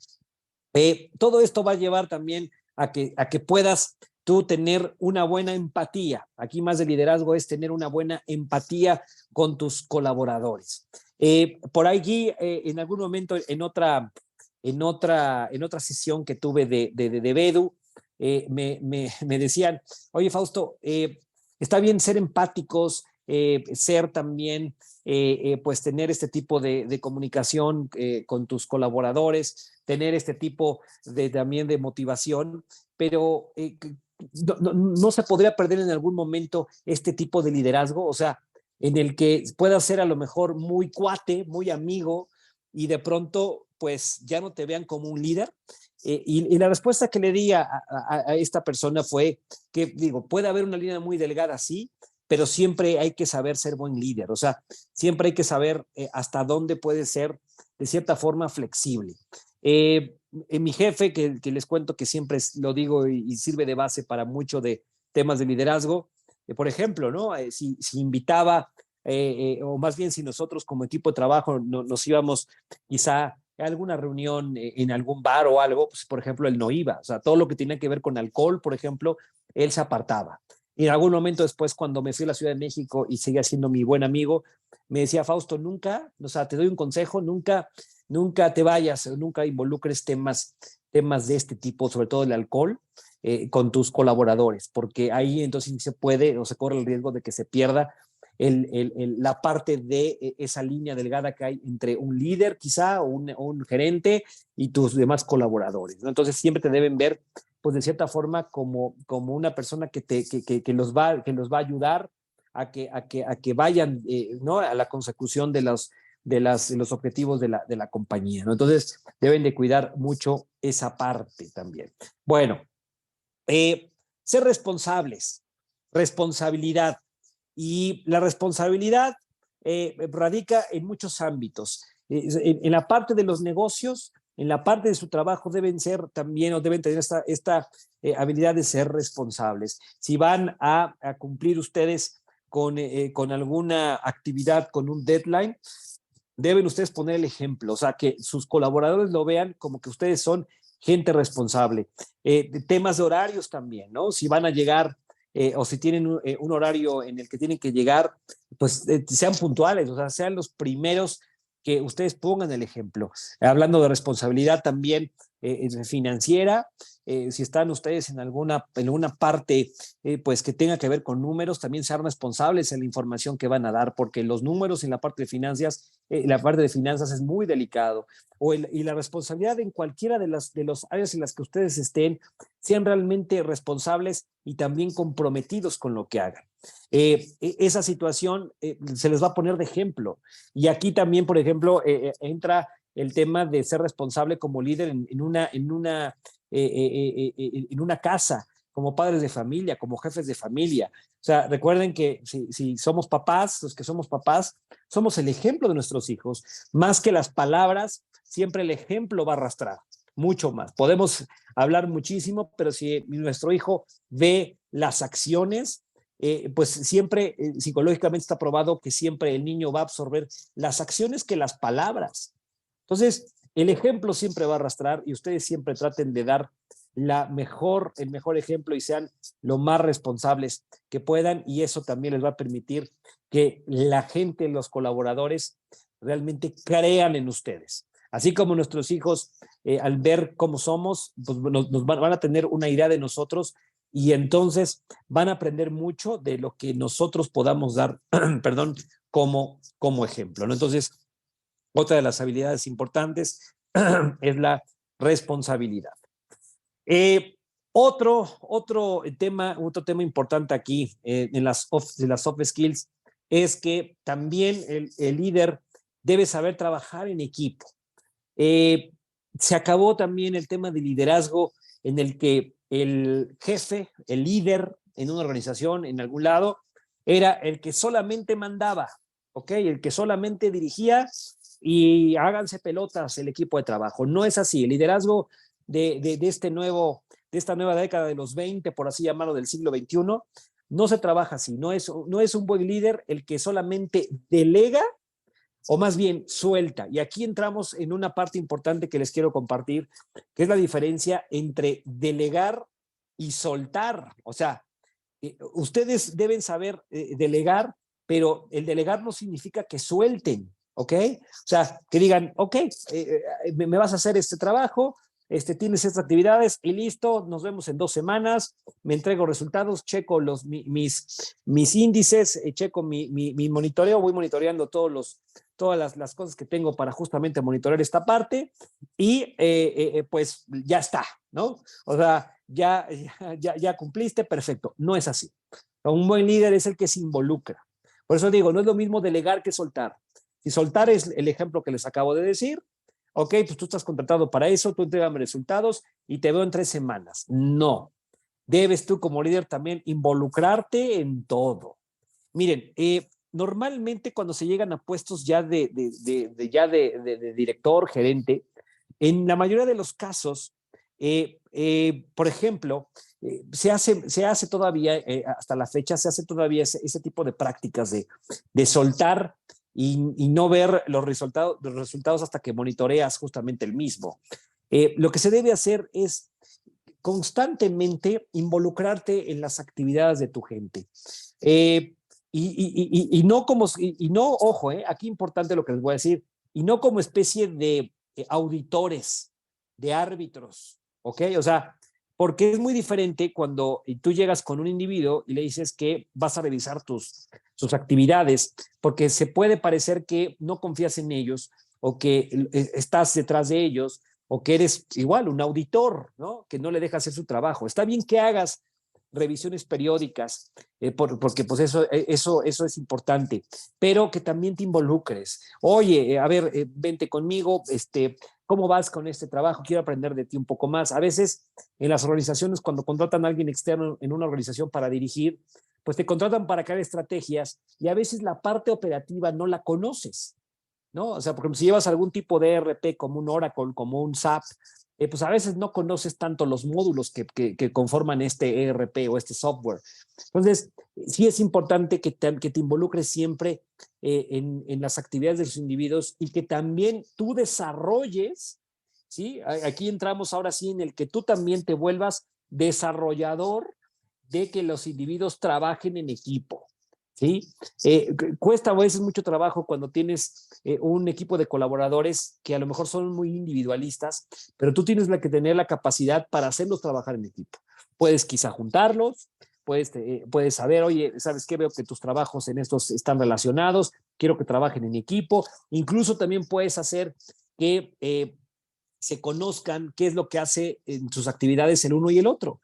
[SPEAKER 2] Todo esto va a llevar también a que puedas tú tener una buena empatía. Aquí más de liderazgo es tener una buena empatía con tus colaboradores. Por allí, en algún momento, en otra sesión que tuve de Bedu, me decían, oye Fausto, está bien ser empáticos, ser también, pues tener este tipo de comunicación con tus colaboradores, tener este tipo también de motivación, pero no se podría perder en algún momento este tipo de liderazgo, o sea, en el que pueda ser a lo mejor muy cuate, muy amigo, y de pronto pues ya no te vean como un líder. Y la respuesta que le di a esta persona fue que, digo, puede haber una línea muy delgada, sí, pero siempre hay que saber ser buen líder. O sea, siempre hay que saber hasta dónde puede ser, de cierta forma, flexible. Mi jefe, que les cuento que siempre lo digo y sirve de base para mucho de temas de liderazgo, por ejemplo, ¿no? Si invitaba, o más bien si nosotros como equipo de trabajo nos íbamos quizá a alguna reunión en algún bar o algo, pues por ejemplo, él no iba. O sea, todo lo que tenía que ver con alcohol, por ejemplo, él se apartaba. Y en algún momento después, cuando me fui a la Ciudad de México y seguía siendo mi buen amigo, me decía, Fausto, nunca, o sea, te doy un consejo, nunca te vayas, nunca involucres temas de este tipo, sobre todo el alcohol, con tus colaboradores, porque ahí entonces se puede o se corre el riesgo de que se pierda la parte de esa línea delgada que hay entre un líder quizá o un gerente y tus demás colaboradores, ¿no? Entonces siempre te deben ver pues de cierta forma como una persona que los va a ayudar a que vayan, ¿no? A la consecución de los objetivos de la compañía, ¿no? Entonces deben de cuidar mucho esa parte también. Bueno, ser responsables, responsabilidad. Y la responsabilidad radica en muchos ámbitos. En la parte de los negocios, en la parte de su trabajo deben ser también o deben tener esta habilidad de ser responsables. Si van a cumplir ustedes con alguna actividad, con un deadline, deben ustedes poner el ejemplo, o sea, que sus colaboradores lo vean como que ustedes son gente responsable. Temas de horarios también, ¿no? Si van a llegar o si tienen un horario en el que tienen que llegar, pues sean puntuales, o sea, sean los primeros que ustedes pongan el ejemplo. Hablando de responsabilidad también financiera, si están ustedes en alguna parte pues que tenga que ver con números, también sean responsables en la información que van a dar, porque los números en la parte de finanzas es muy delicado. Y la responsabilidad en cualquiera de los áreas en las que ustedes estén, sean realmente responsables y también comprometidos con lo que hagan. Esa situación se les va a poner de ejemplo. Y aquí también, por ejemplo, entra el tema de ser responsable como líder en una casa, como padres de familia, como jefes de familia. O sea, recuerden que si somos papás, los que somos papás, somos el ejemplo de nuestros hijos. Más que las palabras, siempre el ejemplo va a arrastrar, mucho más. Podemos hablar muchísimo, pero si nuestro hijo ve las acciones, pues siempre psicológicamente está probado que siempre el niño va a absorber las acciones que las palabras. Entonces, el ejemplo siempre va a arrastrar y ustedes siempre traten de dar el mejor ejemplo y sean lo más responsables que puedan, y eso también les va a permitir que la gente, los colaboradores, realmente crean en ustedes. Así como nuestros hijos, al ver cómo somos, pues nos van a tener una idea de nosotros y entonces van a aprender mucho de lo que nosotros podamos dar, perdón, como ejemplo, ¿no? Entonces, otra de las habilidades importantes es la responsabilidad. Eh, otro tema importante aquí en las soft skills es que también el líder debe saber trabajar en equipo. Eh, Se acabó también el tema de liderazgo en el que el jefe, el líder en una organización, en algún lado, era el que solamente mandaba, ¿ok? El que solamente dirigía y háganse pelotas el equipo de trabajo. No es así. El liderazgo de esta nueva década de los 20, por así llamarlo, del siglo XXI, no se trabaja así. No es un buen líder el que solamente delega o más bien suelta. Y aquí entramos en una parte importante que les quiero compartir, que es la diferencia entre delegar y soltar. O sea, ustedes deben saber delegar, pero el delegar no significa que suelten, ¿ok? O sea, que digan, ok, me vas a hacer este trabajo, tienes estas actividades y listo, nos vemos en 2 semanas, me entrego resultados, checo mis índices, checo mi monitoreo, voy monitoreando todas las cosas que tengo para justamente monitorear esta parte y pues ya está, ¿no? O sea, ya cumpliste, perfecto. No es así. Un buen líder es el que se involucra. Por eso digo, no es lo mismo delegar que soltar. Si soltar es el ejemplo que les acabo de decir, ok, pues tú estás contratado para eso, tú entregame resultados y te veo en 3 semanas. No, debes tú como líder también involucrarte en todo. Miren, normalmente cuando se llegan a puestos ya de director, gerente, en la mayoría de los casos, por ejemplo, se hace todavía, hasta la fecha, se hace todavía ese tipo de prácticas de soltar y no ver los resultados hasta que monitoreas justamente el mismo. Lo que se debe hacer es constantemente involucrarte en las actividades de tu gente. Y no como, y no, ojo, aquí importante lo que les voy a decir, y no como especie de auditores, de árbitros, ¿ok? O sea, porque es muy diferente cuando tú llegas con un individuo y le dices que vas a revisar sus actividades, porque se puede parecer que no confías en ellos o que estás detrás de ellos o que eres igual un auditor, ¿no? Que no le deja hacer su trabajo. Está bien que hagas revisiones periódicas, porque pues eso es importante, pero que también te involucres. Oye, a ver, vente conmigo, ¿cómo vas con este trabajo? Quiero aprender de ti un poco más. A veces en las organizaciones, cuando contratan a alguien externo en una organización para dirigir, pues te contratan para crear estrategias y a veces la parte operativa no la conoces, ¿no? O sea, por ejemplo, si llevas algún tipo de ERP como un Oracle, como un SAP, pues a veces no conoces tanto los módulos que conforman este ERP o este software. Entonces, sí es importante que te involucres siempre en las actividades de los individuos y que también tú desarrolles, ¿sí? Aquí entramos ahora sí en el que tú también te vuelvas desarrollador de que los individuos trabajen en equipo. ¿Sí? Cuesta a veces mucho trabajo cuando tienes un equipo de colaboradores que a lo mejor son muy individualistas, pero tú tienes que tener la capacidad para hacerlos trabajar en equipo. Puedes quizá juntarlos, puedes saber, oye, ¿sabes qué? Veo que tus trabajos en estos están relacionados, quiero que trabajen en equipo. Incluso también puedes hacer que se conozcan qué es lo que hace en sus actividades el uno y el otro.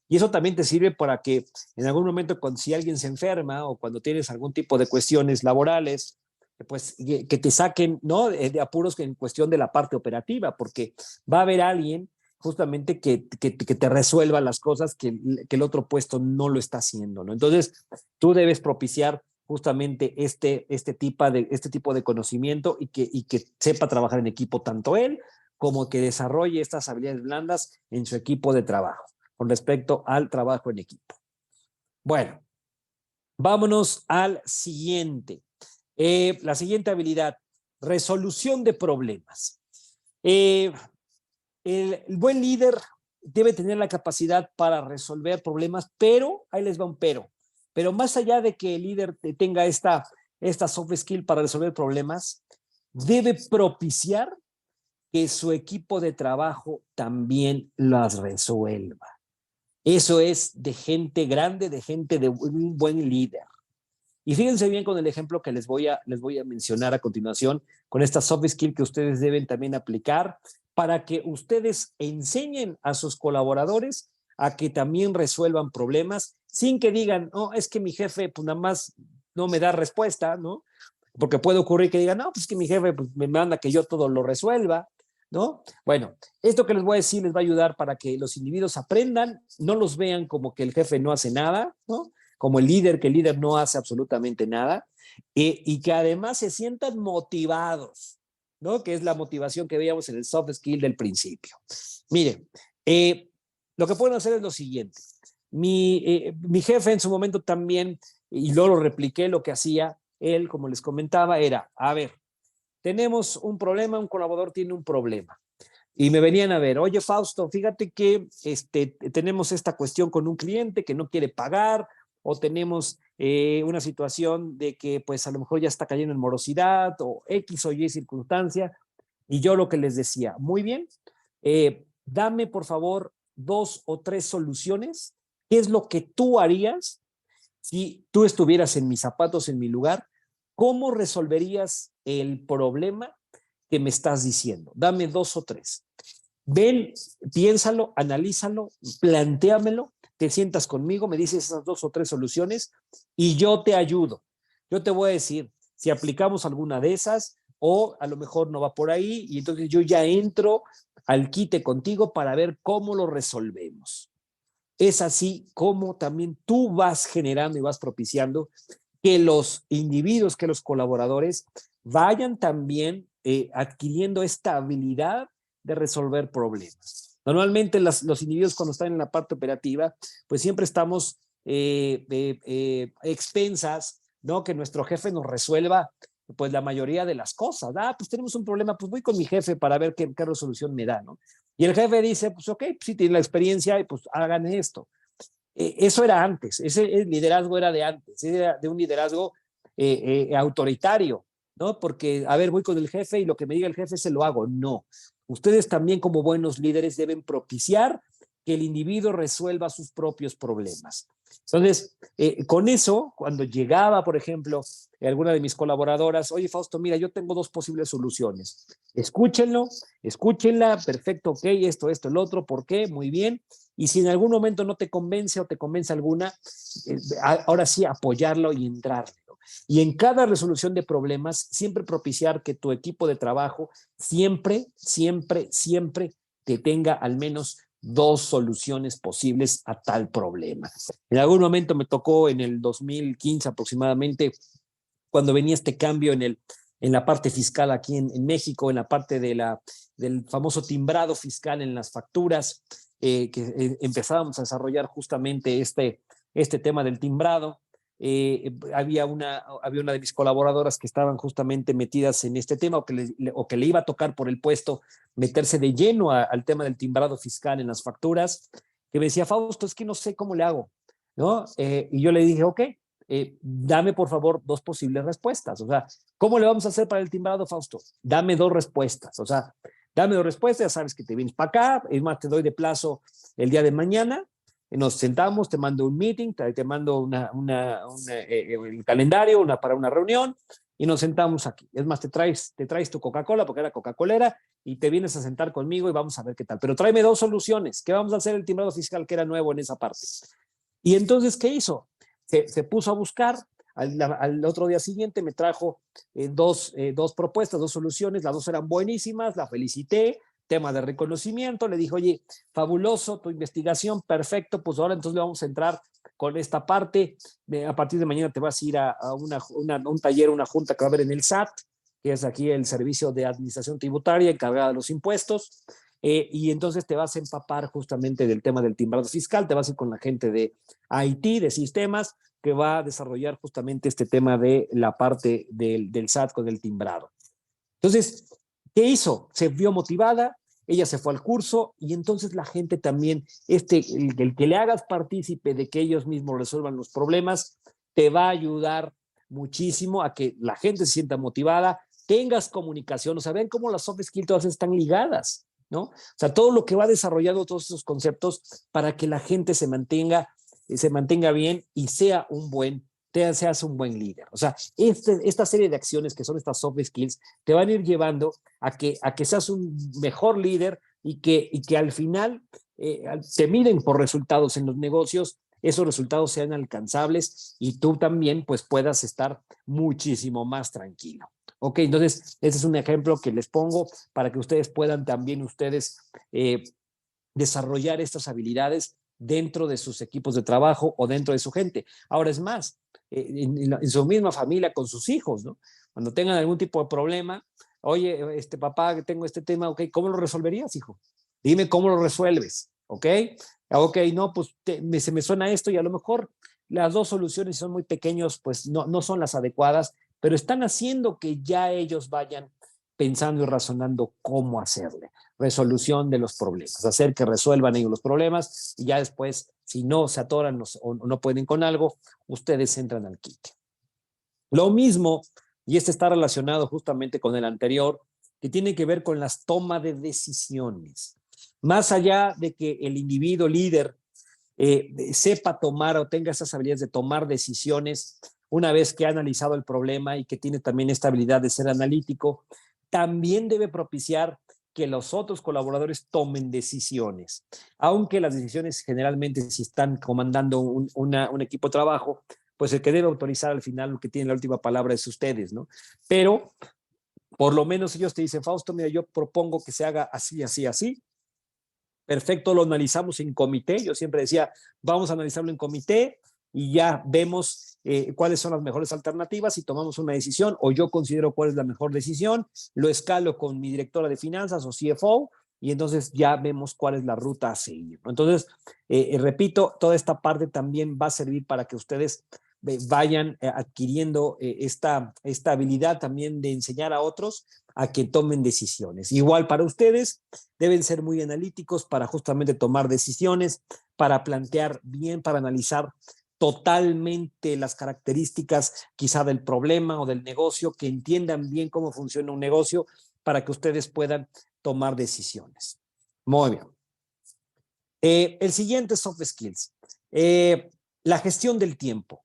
[SPEAKER 2] Y eso también te sirve para que en algún momento, cuando si alguien se enferma o cuando tienes algún tipo de cuestiones laborales, pues que te saquen, ¿no? De apuros en cuestión de la parte operativa, porque va a haber alguien justamente que te resuelva las cosas que el otro puesto no lo está haciendo, ¿no? Entonces, tú debes propiciar justamente este tipo de conocimiento y que sepa trabajar en equipo tanto él como que desarrolle estas habilidades blandas en su equipo de trabajo con respecto al trabajo en equipo. Bueno, vámonos al siguiente. La siguiente habilidad, resolución de problemas. El buen líder debe tener la capacidad para resolver problemas, pero, ahí les va un pero más allá de que el líder tenga esta soft skill para resolver problemas, debe propiciar que su equipo de trabajo también las resuelva. Eso es de gente grande, de gente de un buen líder. Y fíjense bien con el ejemplo que les voy a mencionar a continuación, con esta soft skill que ustedes deben también aplicar para que ustedes enseñen a sus colaboradores a que también resuelvan problemas sin que digan, no, es que mi jefe pues nada más no me da respuesta, ¿no? Porque puede ocurrir que digan, no, pues que mi jefe pues, me manda que yo todo lo resuelva, ¿no? Bueno, esto que les voy a decir les va a ayudar para que los individuos aprendan, no los vean como que el jefe no hace nada, ¿no? Como el líder, que el líder no hace absolutamente nada, y que además se sientan motivados, ¿no? Que es la motivación que veíamos en el soft skill del principio. Miren, lo que pueden hacer es lo siguiente. Mi jefe en su momento también, y luego lo repliqué, lo que hacía él, como les comentaba, era, a ver, tenemos un problema, un colaborador tiene un problema. Y me venían a ver, oye Fausto, fíjate que tenemos esta cuestión con un cliente que no quiere pagar o tenemos una situación de que pues a lo mejor ya está cayendo en morosidad o X o Y circunstancia. Y yo lo que les decía, muy bien, dame por favor 2 o 3 soluciones. ¿Qué es lo que tú harías si tú estuvieras en mis zapatos, en mi lugar? ¿Cómo resolverías el problema que me estás diciendo? Dame 2 o 3. Ven, piénsalo, analízalo, plantéamelo, te sientas conmigo, me dices esas 2 o 3 soluciones y yo te ayudo. Yo te voy a decir, si aplicamos alguna de esas, o a lo mejor no va por ahí, y entonces yo ya entro al quite contigo para ver cómo lo resolvemos. Es así como también tú vas generando y vas propiciando que los individuos, que los colaboradores vayan también adquiriendo esta habilidad de resolver problemas. Normalmente los individuos cuando están en la parte operativa, pues siempre estamos expensas, ¿no? Que nuestro jefe nos resuelva pues la mayoría de las cosas. Pues tenemos un problema, pues voy con mi jefe para ver qué resolución me da, ¿no? Y el jefe dice, pues ok, pues sí tiene la experiencia y pues hagan esto. Eso era antes, ese liderazgo era de antes, era de un liderazgo autoritario, ¿no? Porque, a ver, voy con el jefe y lo que me diga el jefe se lo hago. No. Ustedes también como buenos líderes deben propiciar que el individuo resuelva sus propios problemas. Entonces, con eso, cuando llegaba, por ejemplo, alguna de mis colaboradoras, oye, Fausto, mira, yo tengo dos posibles soluciones. Escúchenlo, escúchenla, perfecto, ok, esto, el otro, ¿por qué? Muy bien. Y si en algún momento no te convence o te convence alguna, ahora sí apoyarlo y entrarle. Y en cada resolución de problemas, siempre propiciar que tu equipo de trabajo siempre te tenga al menos dos soluciones posibles a tal problema. En algún momento me tocó en el 2015 aproximadamente, cuando venía este cambio en la parte fiscal aquí en México, en la parte del famoso timbrado fiscal en las facturas, que empezábamos a desarrollar justamente este tema del timbrado. Había una de mis colaboradoras que estaban justamente metidas en este tema o que le iba a tocar por el puesto meterse de lleno al tema del timbrado fiscal en las facturas, que me decía, Fausto, es que no sé cómo le hago, ¿no? Y yo le dije, ok, dame por favor dos posibles respuestas. O sea, ¿cómo le vamos a hacer para el timbrado, Fausto? Dame dos respuestas. O sea, dame dos respuestas, ya sabes que te vienes para acá, es más, te doy de plazo el día de mañana, nos sentamos, te mando un meeting, te mando el calendario para una reunión y nos sentamos aquí. Es más, te traes tu Coca-Cola, porque era Coca-Colera, y te vienes a sentar conmigo y vamos a ver qué tal. Pero tráeme dos soluciones. ¿Qué vamos a hacer el timbrado fiscal que era nuevo en esa parte? Y entonces, ¿qué hizo? Se puso a buscar. Al otro día siguiente me trajo dos propuestas, dos soluciones, las dos eran buenísimas, la felicité, tema de reconocimiento, le dijo, oye, fabuloso tu investigación, perfecto, pues ahora entonces le vamos a entrar con esta parte, a partir de mañana te vas a ir a un taller, una junta que va a haber en el SAT, que es aquí el Servicio de Administración Tributaria, encargada de los impuestos, y entonces te vas a empapar justamente del tema del timbrado fiscal, te vas a ir con la gente de IT, de sistemas, que va a desarrollar justamente este tema de la parte del SAT con el timbrado. Entonces, ¿qué hizo? Se vio motivada, ella se fue al curso y entonces la gente también, el que le hagas partícipe de que ellos mismos resuelvan los problemas, te va a ayudar muchísimo a que la gente se sienta motivada, tengas comunicación, o sea, ven cómo las soft skills todas están ligadas, ¿no? O sea, todo lo que va desarrollando todos esos conceptos para que la gente se mantenga bien y seas un buen líder. O sea, esta serie de acciones que son estas soft skills te van a ir llevando a que seas un mejor líder y que al final te miden por resultados en los negocios, esos resultados sean alcanzables y tú también pues puedas estar muchísimo más tranquilo. Ok, entonces ese es un ejemplo que les pongo para que ustedes puedan también desarrollar estas habilidades dentro de sus equipos de trabajo o dentro de su gente. Ahora es más, en su misma familia con sus hijos, ¿no? Cuando tengan algún tipo de problema, oye, papá, tengo este tema, ok, ¿cómo lo resolverías, hijo? Dime cómo lo resuelves, ¿ok? Ok, no, pues se me suena esto y a lo mejor las dos soluciones son muy pequeños, pues no son las adecuadas, pero están haciendo que ya ellos vayan pensando y razonando cómo hacerle. Resolución de los problemas, hacer que resuelvan ellos los problemas y ya después, si no se atoran o no pueden con algo, ustedes entran al quite. Lo mismo, y este está relacionado justamente con el anterior, que tiene que ver con las tomas de decisiones. Más allá de que el individuo líder sepa tomar o tenga esas habilidades de tomar decisiones una vez que ha analizado el problema y que tiene también esta habilidad de ser analítico, también debe propiciar que los otros colaboradores tomen decisiones. Aunque las decisiones generalmente si están comandando un equipo de trabajo, pues el que debe autorizar al final, lo que tiene la última palabra es ustedes, ¿no? Pero Por lo menos ellos te dicen, Fausto, mira, yo propongo que se haga así, así, así. Perfecto, lo analizamos en comité. Yo siempre decía, vamos a analizarlo en comité y ya vemos cuáles son las mejores alternativas y tomamos una decisión, o yo considero cuál es la mejor decisión, lo escalo con mi directora de finanzas o CFO y entonces ya vemos cuál es la ruta a seguir. Entonces, repito, toda esta parte también va a servir para que ustedes vayan adquiriendo esta habilidad también de enseñar a otros a que tomen decisiones. Igual para ustedes, deben ser muy analíticos para justamente tomar decisiones, para plantear bien, para analizar totalmente las características quizá del problema o del negocio, que entiendan bien cómo funciona un negocio para que ustedes puedan tomar decisiones. Muy bien. El siguiente soft skills, la gestión del tiempo.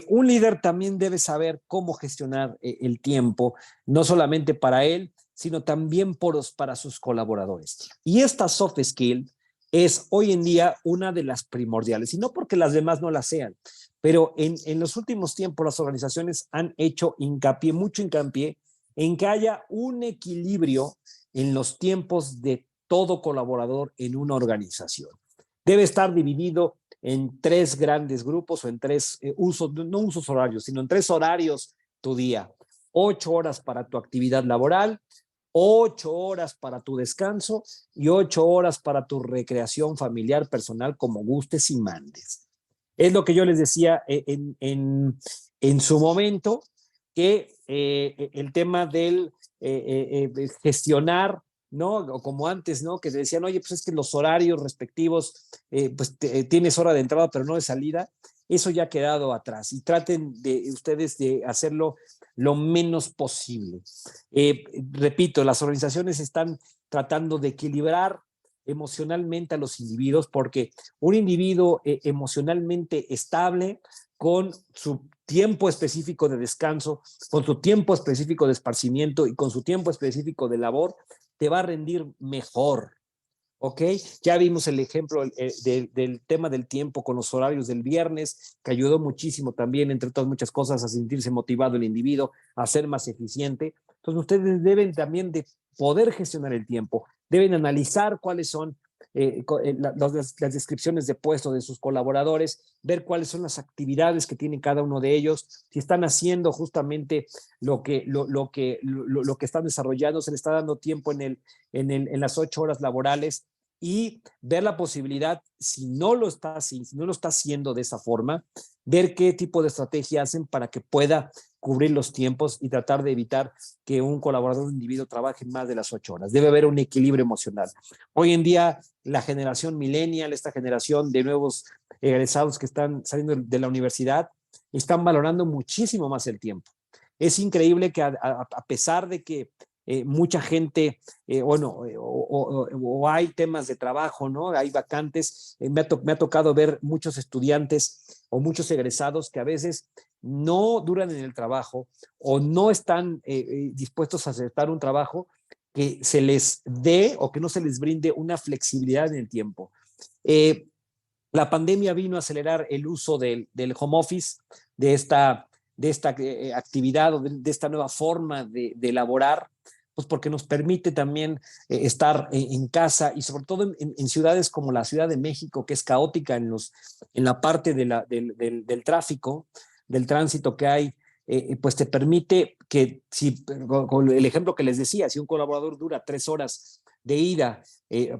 [SPEAKER 2] Un líder también debe saber cómo gestionar el tiempo, no solamente para él, sino también para sus colaboradores. Y esta soft skill es hoy en día una de las primordiales, y no porque las demás no las sean, pero en los últimos tiempos las organizaciones han hecho hincapié, mucho hincapié, en que haya un equilibrio en los tiempos de todo colaborador en una organización. Debe estar dividido en 3 grandes grupos o en 3 usos, no usos horarios, sino en 3 horarios tu día. 8 horas para tu actividad laboral, 8 horas para tu descanso y 8 horas para tu recreación familiar, personal, como gustes y mandes. Es lo que yo les decía en su momento, que el tema del gestionar, ¿no? O como antes, ¿no? Que decían, oye, pues es que los horarios respectivos, pues tienes hora de entrada, pero no de salida. Eso ya ha quedado atrás y traten de ustedes de hacerlo lo menos posible. Repito, las organizaciones están tratando de equilibrar emocionalmente a los individuos, porque un individuo emocionalmente estable, con su tiempo específico de descanso, con su tiempo específico de esparcimiento y con su tiempo específico de labor, te va a rendir mejor. ¿Ok? Ya vimos el ejemplo del tema del tiempo con los horarios del viernes, que ayudó muchísimo también, entre otras muchas cosas, a sentirse motivado el individuo, a ser más eficiente. Entonces, ustedes deben también de poder gestionar el tiempo, deben analizar cuáles son las descripciones de puesto de sus colaboradores, ver cuáles son las actividades que tienen cada uno de ellos, si están haciendo justamente lo que están desarrollando, se le está dando tiempo en las 8 horas laborales, y ver la posibilidad, si no lo está haciendo de esa forma, ver qué tipo de estrategia hacen para que pueda cubrir los tiempos y tratar de evitar que un colaborador, un individuo, trabaje más de las 8 horas. Debe haber un equilibrio emocional. Hoy en día, la generación millennial, esta generación de nuevos egresados que están saliendo de la universidad, están valorando muchísimo más el tiempo. Es increíble que a pesar de que mucha gente, o hay temas de trabajo, ¿no? Hay vacantes. Me ha tocado ver muchos estudiantes o muchos egresados que a veces no duran en el trabajo o no están dispuestos a aceptar un trabajo que se les dé o que no se les brinde una flexibilidad en el tiempo. La pandemia vino a acelerar el uso del home office, de esta actividad o de esta nueva forma de elaborar, pues porque nos permite también estar en casa, y sobre todo en ciudades como la Ciudad de México, que es caótica en la parte del tráfico, del tránsito que hay. Pues te permite que, si con el ejemplo que les decía, si un colaborador dura 3 horas de ida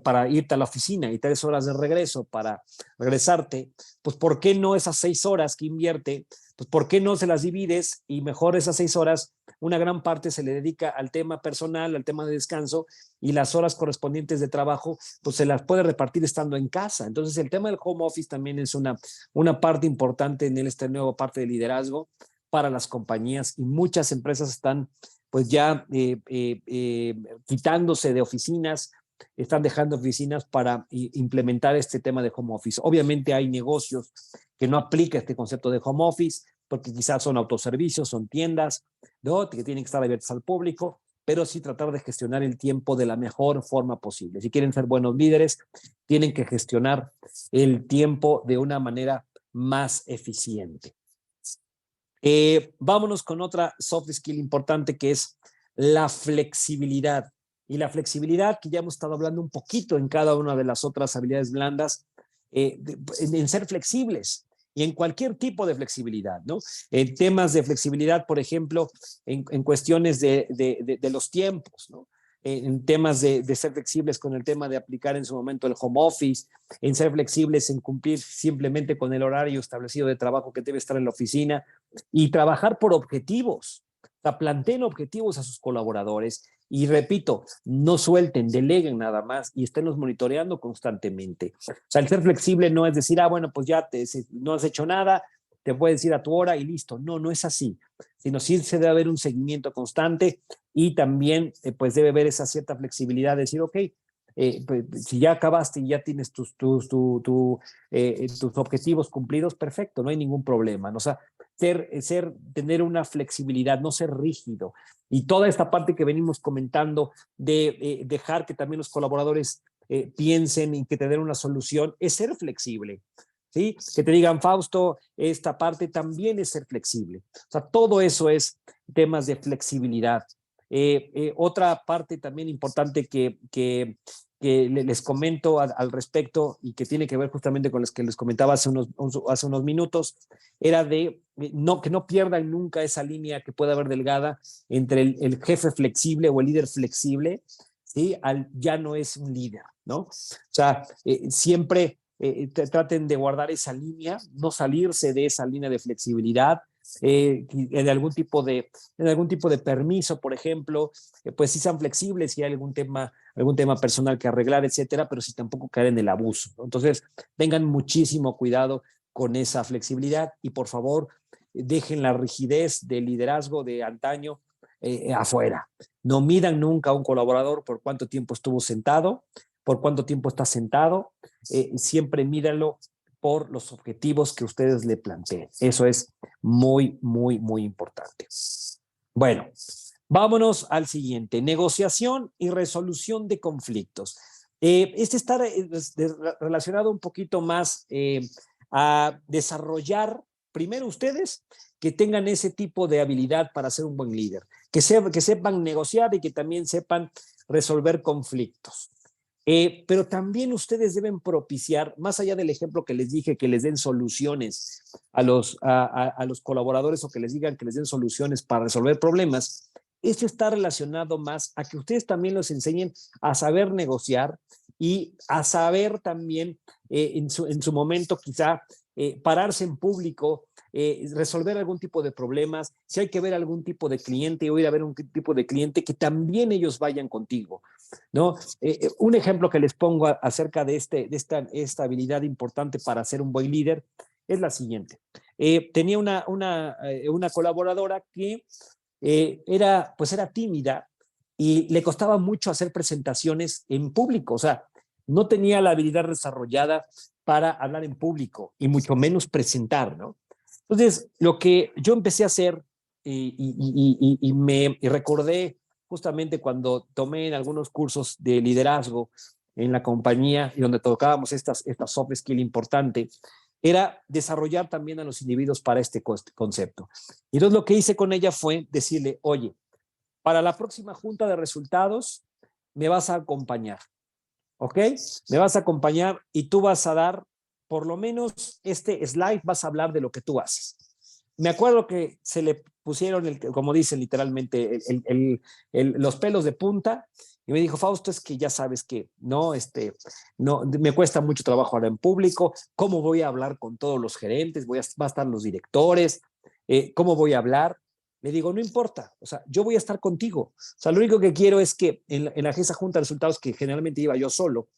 [SPEAKER 2] para irte a la oficina y 3 horas de regreso para regresarte, pues ¿por qué no esas 6 horas que invierte? Pues ¿por qué no se las divides y mejor esas 6 horas, una gran parte se le dedica al tema personal, al tema de descanso, y las horas correspondientes de trabajo, pues se las puede repartir estando en casa? Entonces el tema del home office también es una parte importante en esta nueva parte de liderazgo para las compañías, y muchas empresas están pues ya quitándose de oficinas, están dejando oficinas para implementar este tema de home office. Obviamente hay negocios que no aplican este concepto de home office, porque quizás son autoservicios, son tiendas, ¿no?, que tienen que estar abiertas al público, pero sí tratar de gestionar el tiempo de la mejor forma posible. Si quieren ser buenos líderes, tienen que gestionar el tiempo de una manera más eficiente. Vámonos con otra soft skill importante, que es la flexibilidad. Y la flexibilidad, que ya hemos estado hablando un poquito en cada una de las otras habilidades blandas, en ser flexibles y en cualquier tipo de flexibilidad, ¿no? En temas de flexibilidad, por ejemplo, en cuestiones de los tiempos, ¿no? En temas de ser flexibles con el tema de aplicar en su momento el home office, en ser flexibles en cumplir simplemente con el horario establecido de trabajo que debe estar en la oficina y trabajar por objetivos. O sea, planteen objetivos a sus colaboradores y repito, no suelten, deleguen nada más y esténlos monitoreando constantemente. O sea, el ser flexible no es decir, bueno, pues ya no has hecho nada, te puedes ir a tu hora y listo. No, no es así, sino sí se debe haber un seguimiento constante y también pues debe haber esa cierta flexibilidad de decir, ok, pues, si ya acabaste y ya tienes tus objetivos cumplidos, perfecto, no hay ningún problema, ¿no? O sea, tener una flexibilidad, no ser rígido. Y toda esta parte que venimos comentando de dejar que también los colaboradores piensen y que te den una solución, es ser flexible. ¿Sí? Que te digan, Fausto, esta parte también es ser flexible. O sea, todo eso es temas de flexibilidad. Otra parte también importante que les comento al respecto y que tiene que ver justamente con los que les comentaba hace unos minutos, era de que no pierdan nunca esa línea que puede haber delgada entre el jefe flexible o el líder flexible, ¿sí? Ya no es un líder, ¿no? O sea, siempre traten de guardar esa línea, no salirse de esa línea de flexibilidad, en algún tipo de permiso, por ejemplo, pues sí sean flexibles si hay algún tema personal que arreglar, etcétera, pero sí tampoco caer en el abuso, ¿no? Entonces, tengan muchísimo cuidado con esa flexibilidad y por favor, dejen la rigidez del liderazgo de antaño afuera. No midan nunca a un colaborador por cuánto tiempo estuvo sentado, por cuánto tiempo está sentado, siempre mídanlo por los objetivos que ustedes le planteen. Eso es muy, muy, muy importante. Bueno, vámonos al siguiente, negociación y resolución de conflictos. Este está relacionado un poquito más a desarrollar, primero ustedes, que tengan ese tipo de habilidad para ser un buen líder, que sepan negociar y que también sepan resolver conflictos. Pero también ustedes deben propiciar, más allá del ejemplo que les dije, que les den soluciones a los colaboradores o que les digan que les den soluciones para resolver problemas. Esto está relacionado más a que ustedes también los enseñen a saber negociar y a saber también en su momento quizá pararse en público, resolver algún tipo de problemas, si hay que ver algún tipo de cliente o ir a ver un tipo de cliente, que también ellos vayan contigo, ¿no? Un ejemplo que les pongo acerca de esta habilidad importante para ser un buen líder es la siguiente. Tenía una colaboradora que era tímida y le costaba mucho hacer presentaciones en público, o sea, no tenía la habilidad desarrollada para hablar en público y mucho menos presentar, ¿no? Entonces, lo que yo empecé a hacer y recordé justamente cuando tomé en algunos cursos de liderazgo en la compañía y donde tocábamos estas soft skills importantes, era desarrollar también a los individuos para este concepto. Y entonces lo que hice con ella fue decirle, oye, para la próxima junta de resultados me vas a acompañar, ¿ok? Me vas a acompañar y tú vas a dar, por lo menos este slide, vas a hablar de lo que tú haces. Me acuerdo que se le pusieron, como dicen literalmente, los pelos de punta y me dijo, Fausto, es que ya sabes que no, me cuesta mucho trabajo hablar en público, ¿cómo voy a hablar con todos los gerentes? Va a estar los directores, ¿cómo voy a hablar? Le digo, no importa, o sea, yo voy a estar contigo. O sea, lo único que quiero es que en esa junta de resultados, que generalmente iba yo solo,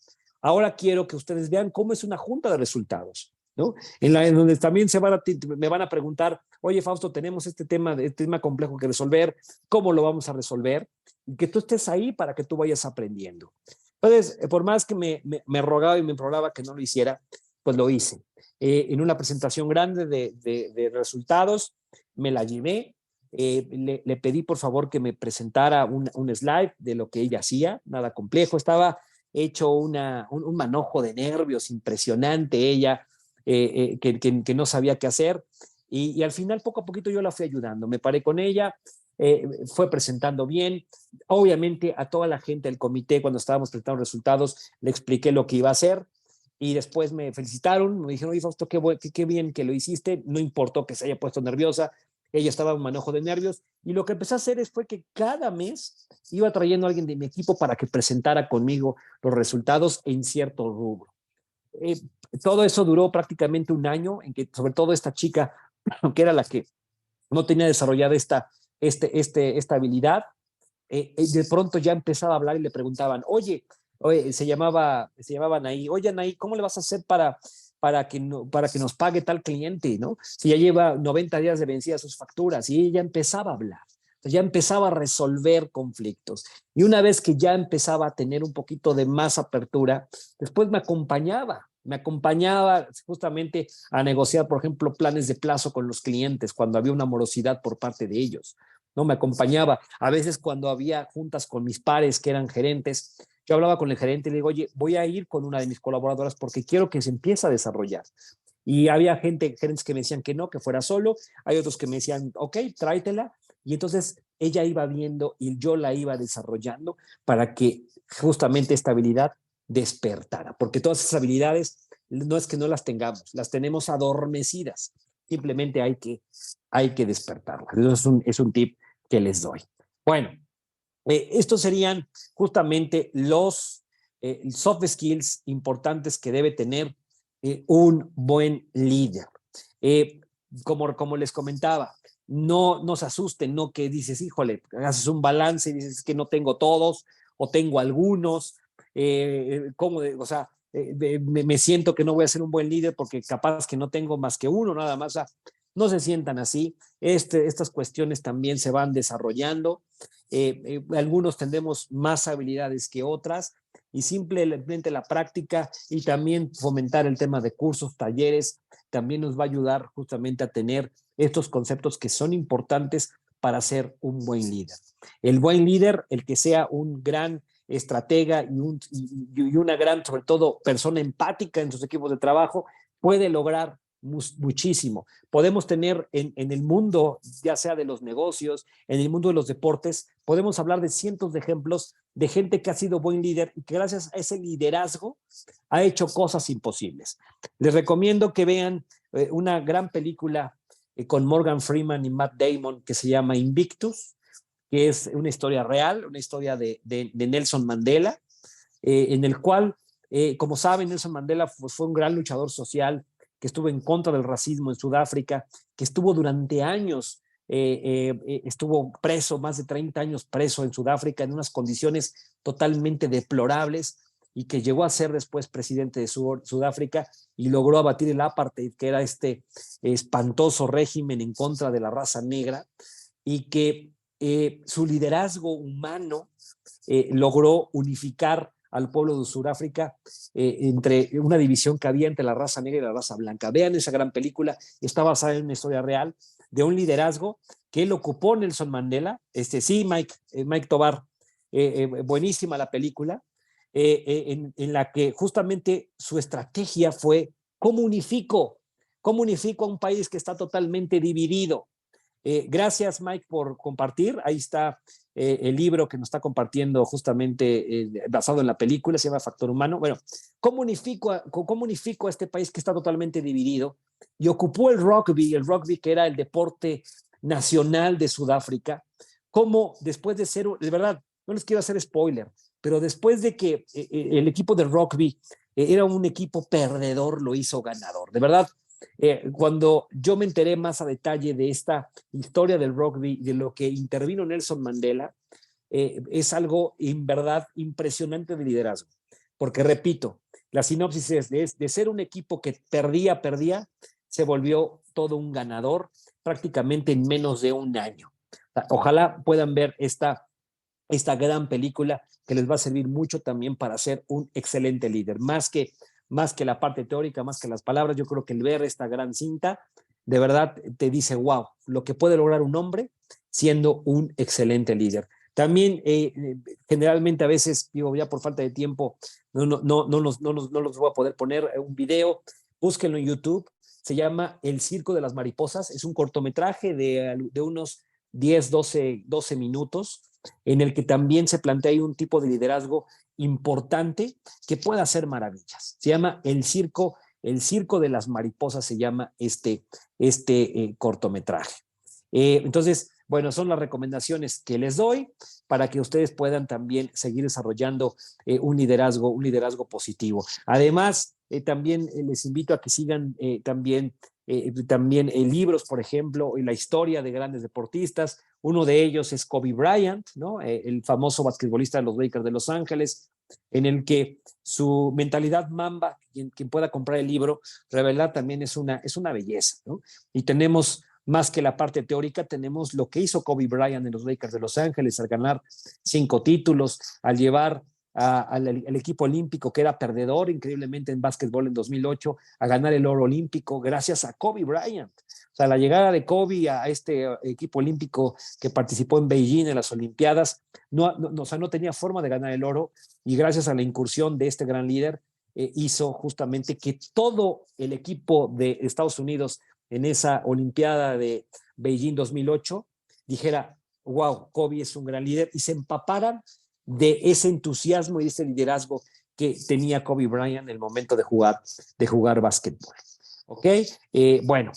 [SPEAKER 2] ahora quiero que ustedes vean cómo es una junta de resultados, ¿no? En donde también me van a preguntar, oye, Fausto, tenemos este tema complejo que resolver, ¿cómo lo vamos a resolver? Y que tú estés ahí para que tú vayas aprendiendo. Entonces, por más que me rogaba y me imploraba que no lo hiciera, pues lo hice. En una presentación grande de resultados, me la llevé, le pedí por favor que me presentara un slide de lo que ella hacía, nada complejo, estaba hecho un manojo de nervios impresionante ella, que no sabía qué hacer, y al final poco a poquito yo la fui ayudando, me paré con ella, fue presentando bien. Obviamente a toda la gente del comité, cuando estábamos presentando resultados, le expliqué lo que iba a hacer y después me felicitaron, me dijeron, oye, Fausto, qué bien que lo hiciste, no importó que se haya puesto nerviosa, ella estaba en manejo de nervios, y lo que empecé a hacer fue que cada mes iba trayendo a alguien de mi equipo para que presentara conmigo los resultados en cierto rubro. Eh, Todo eso duró prácticamente un año, en que sobre todo esta chica, que era la que no tenía desarrollada esta habilidad, de pronto ya empezaba a hablar y le preguntaban, oye, se llamaba Anaí, oye Anaí, ¿cómo le vas a hacer para que nos pague tal cliente, ¿no? Si ya lleva 90 días de vencidas sus facturas, y ella empezaba a hablar, ya empezaba a resolver conflictos. Y una vez que ya empezaba a tener un poquito de más apertura, después me acompañaba justamente a negociar, por ejemplo, planes de plazo con los clientes cuando había una morosidad por parte de ellos. No me acompañaba. A veces cuando había juntas con mis pares que eran gerentes, yo hablaba con el gerente y le digo, oye, voy a ir con una de mis colaboradoras porque quiero que se empiece a desarrollar. Y había gerentes que me decían que no, que fuera solo. Hay otros que me decían, ok, tráetela. Y entonces ella iba viendo y yo la iba desarrollando para que justamente esta habilidad despertara. Porque todas esas habilidades no es que no las tengamos, las tenemos adormecidas. Simplemente hay que despertarlas. Eso es un tip que les doy. Bueno, estos serían justamente los soft skills importantes que debe tener un buen líder. Eh, como les comentaba, no se asusten, no que dices, híjole, haces un balance y dices que no tengo todos o tengo algunos, o sea, me siento que no voy a ser un buen líder porque capaz que no tengo más que uno nada más. O sea, no se sientan así. Estas cuestiones también se van desarrollando. Algunos tendremos más habilidades que otras y simplemente la práctica y también fomentar el tema de cursos, talleres, también nos va a ayudar justamente a tener estos conceptos que son importantes para ser un buen líder. El buen líder, el que sea un gran estratega y una gran, sobre todo, persona empática en sus equipos de trabajo, puede lograr muchísimo. Podemos tener en el mundo, ya sea de los negocios, en el mundo de los deportes, podemos hablar de cientos de ejemplos de gente que ha sido buen líder y que gracias a ese liderazgo ha hecho cosas imposibles. Les recomiendo que vean una gran película con Morgan Freeman y Matt Damon que se llama Invictus, que es una historia real, una historia de Nelson Mandela, en el cual, como saben, Nelson Mandela fue un gran luchador social que estuvo en contra del racismo en Sudáfrica, que estuvo durante años, estuvo preso, más de 30 años preso en Sudáfrica, en unas condiciones totalmente deplorables, y que llegó a ser después presidente de Sudáfrica y logró abatir el apartheid, que era este espantoso régimen en contra de la raza negra, y que su liderazgo humano logró unificar al pueblo de Sudáfrica entre una división que había entre la raza negra y la raza blanca. Vean esa gran película, está basada en una historia real de un liderazgo que él ocupó Nelson Mandela. Sí, Mike Tobar, buenísima la película, en la que justamente su estrategia fue cómo unifico a un país que está totalmente dividido. Gracias, Mike, por compartir. Ahí está el libro que nos está compartiendo justamente basado en la película, se llama Factor Humano. Bueno, ¿cómo unifico a este país que está totalmente dividido? Y ocupó el rugby que era el deporte nacional de Sudáfrica, como después de ser, de verdad, no les quiero hacer spoiler, pero después de que el equipo de rugby era un equipo perdedor, lo hizo ganador. De verdad, cuando yo me enteré más a detalle de esta historia del rugby, de lo que intervino Nelson Mandela, es algo en verdad impresionante de liderazgo. Porque repito, la sinopsis es de ser un equipo que perdía, se volvió todo un ganador prácticamente en menos de un año. Ojalá puedan ver esta gran película que les va a servir mucho también para ser un excelente líder. Más que la parte teórica, más que las palabras, yo creo que el ver esta gran cinta, de verdad te dice, wow, lo que puede lograr un hombre siendo un excelente líder. También, generalmente a veces, digo, ya por falta de tiempo, no los voy a poder poner un video, búsquenlo en YouTube, se llama El Circo de las Mariposas, es un cortometraje de unos 10, 12 minutos, en el que también se plantea ahí un tipo de liderazgo importante que puede hacer maravillas. Se llama El Circo de las Mariposas, se llama cortometraje. Entonces, bueno, son las recomendaciones que les doy para que ustedes puedan también seguir desarrollando un liderazgo positivo. Además, también les invito a que sigan también libros, por ejemplo, la historia de grandes deportistas. Uno de ellos es Kobe Bryant, ¿no? El famoso basquetbolista de los Lakers de Los Ángeles, en el que su mentalidad Mamba, quien pueda comprar el libro, revelar también es una belleza, ¿no? Y tenemos más que la parte teórica, tenemos lo que hizo Kobe Bryant en los Lakers de Los Ángeles al ganar 5 títulos, al llevar al equipo olímpico que era perdedor increíblemente en básquetbol en 2008 a ganar el oro olímpico gracias a Kobe Bryant. O sea, la llegada de Kobe a este equipo olímpico que participó en Beijing en las Olimpiadas, o sea, no tenía forma de ganar el oro y gracias a la incursión de este gran líder hizo justamente que todo el equipo de Estados Unidos en esa Olimpiada de Beijing 2008 dijera, wow, Kobe es un gran líder y se empaparan de ese entusiasmo y de ese liderazgo que tenía Kobe Bryant en el momento de jugar básquetbol. ¿Ok? Bueno,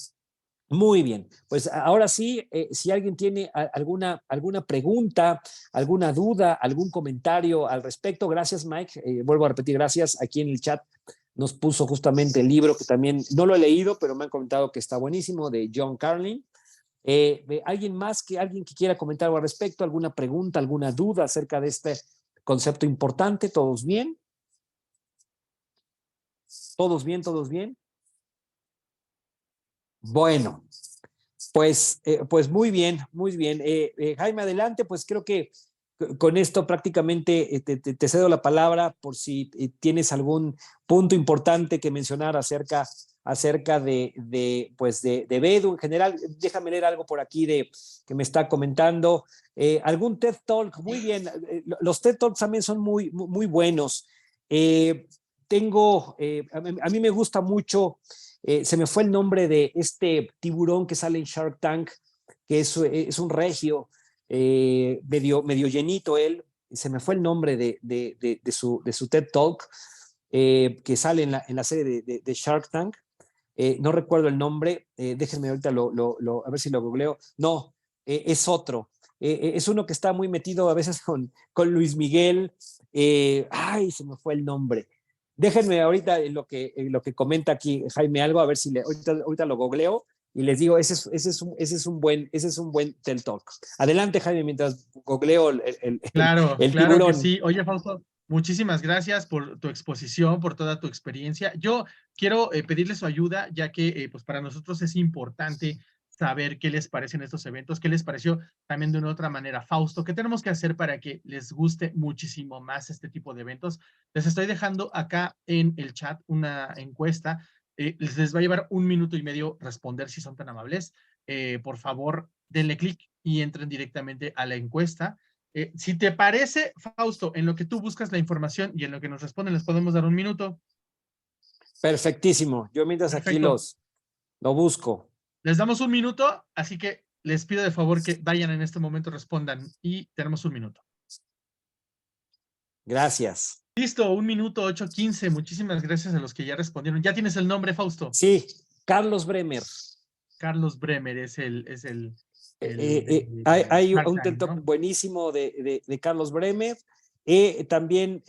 [SPEAKER 2] muy bien. Pues ahora sí, si alguien tiene alguna pregunta, alguna duda, algún comentario al respecto, gracias Mike, vuelvo a repetir, gracias. Aquí en el chat nos puso justamente el libro que también no lo he leído, pero me han comentado que está buenísimo, de John Carlin. ¿Alguien que quiera comentar algo al respecto? ¿Alguna pregunta, alguna duda acerca de este concepto importante? ¿Todos bien? ¿Todos bien? ¿Todos bien? Bueno, pues muy bien, muy bien. Jaime, adelante, pues creo que con esto prácticamente te cedo la palabra por si tienes algún punto importante que mencionar acerca de Bedu en general. Déjame leer algo por aquí que me está comentando. Algún TED Talk, muy bien. Los TED Talks también son muy, muy buenos. A mí me gusta mucho, se me fue el nombre de este tiburón que sale en Shark Tank, que es un regio, medio llenito él, se me fue el nombre de su TED Talk, que sale en la serie de Shark Tank. No recuerdo el nombre, déjenme ahorita a ver si lo googleo. No, es otro. Es uno que está muy metido a veces con Luis Miguel. Ay, se me fue el nombre. Déjenme ahorita en lo que comenta aquí Jaime algo, a ver si ahorita lo googleo y les digo, ese es un buen TED Talk. Adelante, Jaime, mientras googleo
[SPEAKER 1] Claro,
[SPEAKER 2] el
[SPEAKER 1] claro que
[SPEAKER 2] tiburón.
[SPEAKER 1] sí. Oye, Fausto, muchísimas gracias por tu exposición, por toda tu experiencia. Yo quiero pedirle su ayuda, ya que pues para nosotros es importante saber qué les parecen estos eventos, qué les pareció también de una otra manera. Fausto, ¿qué tenemos que hacer para que les guste muchísimo más este tipo de eventos? Les estoy dejando acá en el chat una encuesta. Les va a llevar 1 minuto y medio responder si son tan amables. Por favor, denle clic y entren directamente a la encuesta. Si te parece, Fausto, en lo que tú buscas la información y en lo que nos responden, les podemos dar 1 minuto.
[SPEAKER 2] Perfectísimo. Yo mientras aquí
[SPEAKER 1] Perfecto.
[SPEAKER 2] lo busco.
[SPEAKER 1] Les damos 1 minuto, así que les pido de favor que vayan en este momento, respondan y tenemos 1 minuto.
[SPEAKER 2] Gracias.
[SPEAKER 1] Listo, 1 minuto, 8:15. Muchísimas gracias a los que ya respondieron. ¿Ya tienes el nombre, Fausto?
[SPEAKER 2] Sí, Carlos Bremer.
[SPEAKER 1] Carlos Bremer es el de
[SPEAKER 2] Hay
[SPEAKER 1] Shark
[SPEAKER 2] un TED
[SPEAKER 1] Tank,
[SPEAKER 2] Talk
[SPEAKER 1] ¿no?
[SPEAKER 2] buenísimo de Carlos Bremer. También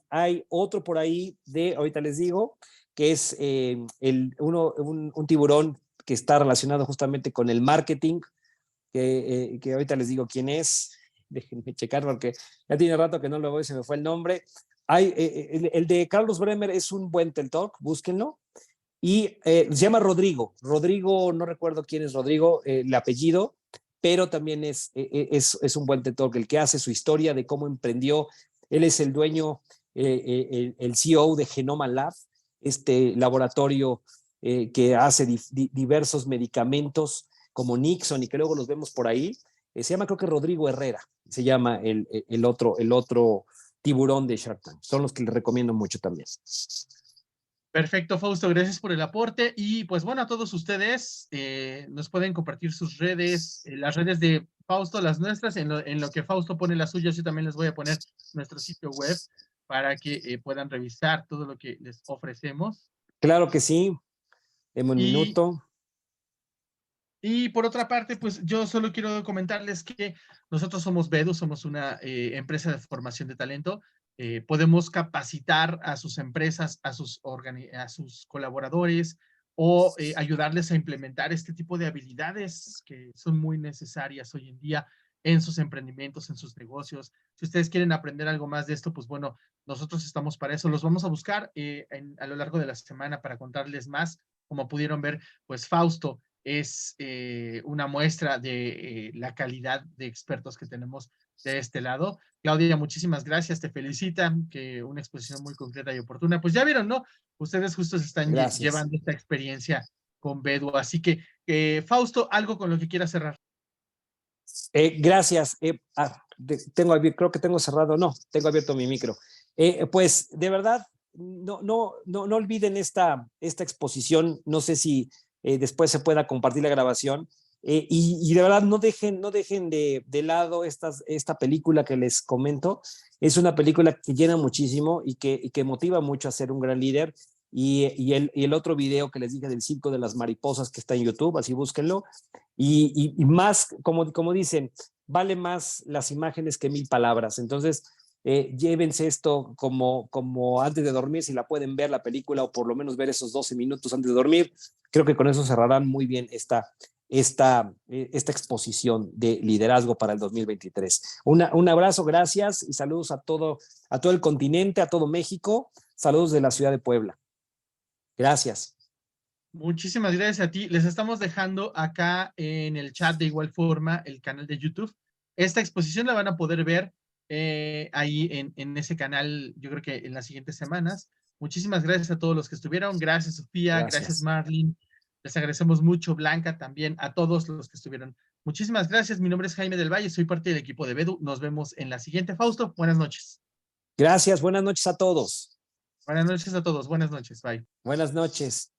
[SPEAKER 2] hay otro por ahí ahorita les digo, que es un tiburón que está relacionado justamente con el marketing, que ahorita les digo quién es. Déjenme checar porque ya tiene rato que no lo veo y se me fue el nombre. El de Carlos Bremer es un buen TED Talk, búsquenlo. Y se llama Rodrigo. Rodrigo, no recuerdo quién es Rodrigo, el apellido, pero también es un buen TED Talk, el que hace su historia de cómo emprendió. Él es el dueño, el CEO de Genoma Lab, este laboratorio que hace diversos medicamentos como Nixon y que luego los vemos por ahí. Se llama, creo que Rodrigo Herrera, se llama el otro tiburón de Shark Tank. Son los que les recomiendo mucho también.
[SPEAKER 1] Perfecto, Fausto, gracias por el aporte. Y pues bueno, a todos ustedes nos pueden compartir sus redes, las redes de Fausto las nuestras, en lo que Fausto pone las suyas, yo también les voy a poner nuestro sitio web para que puedan revisar todo lo que les ofrecemos.
[SPEAKER 2] Claro que sí, en un
[SPEAKER 1] Y
[SPEAKER 2] minuto.
[SPEAKER 1] Y por otra parte, pues yo solo quiero comentarles que nosotros somos Bedu, somos una empresa de formación de talento. Podemos capacitar a sus empresas, a sus colaboradores o ayudarles a implementar este tipo de habilidades que son muy necesarias hoy en día en sus emprendimientos, en sus negocios. Si ustedes quieren aprender algo más de esto, pues bueno, nosotros estamos para eso. Los vamos a buscar a lo largo de la semana para contarles más. Como pudieron ver, pues Fausto es una muestra de la calidad de expertos que tenemos de este lado. Claudia, muchísimas gracias, te felicitan, que una exposición muy concreta y oportuna. Pues ya vieron, ¿no? Ustedes justo se están
[SPEAKER 2] Gracias.
[SPEAKER 1] llevando esta experiencia con Bedu, así que Fausto, algo con lo que quiera cerrar.
[SPEAKER 2] Gracias. Creo que tengo cerrado, no, tengo abierto mi micro. Pues de verdad, no olviden esta exposición. No sé si después se pueda compartir la grabación. Y de verdad, no dejen de lado esta película que les comento. Es una película que llena muchísimo y que motiva mucho a ser un gran líder. Y el otro video que les dije del Circo de las Mariposas que está en YouTube, así búsquenlo. Y más, como dicen, vale más las imágenes que 1000 palabras. Entonces, llévense esto como antes de dormir, si la pueden ver la película o por lo menos ver esos 12 minutos antes de dormir. Creo que con eso cerrarán muy bien esta exposición de liderazgo para el 2023. Un abrazo, gracias y saludos a todo el continente, a todo México. Saludos de la ciudad de Puebla. Gracias.
[SPEAKER 1] Muchísimas gracias a ti. Les estamos dejando acá en el chat de igual forma el canal de YouTube. Esta exposición la van a poder ver ahí en ese canal, yo creo que en las siguientes semanas. Muchísimas gracias a todos los que estuvieron. Gracias, Sofía. Gracias,
[SPEAKER 2] Gracias.
[SPEAKER 1] Marlene. Les agradecemos mucho, Blanca, también a todos los que estuvieron. Muchísimas gracias. Mi nombre es Jaime del Valle. Soy parte del equipo de Bedu. Nos vemos en la siguiente. Fausto, buenas noches.
[SPEAKER 2] Gracias. Buenas noches a todos.
[SPEAKER 1] Buenas noches a todos. Buenas noches. Bye.
[SPEAKER 2] Buenas noches.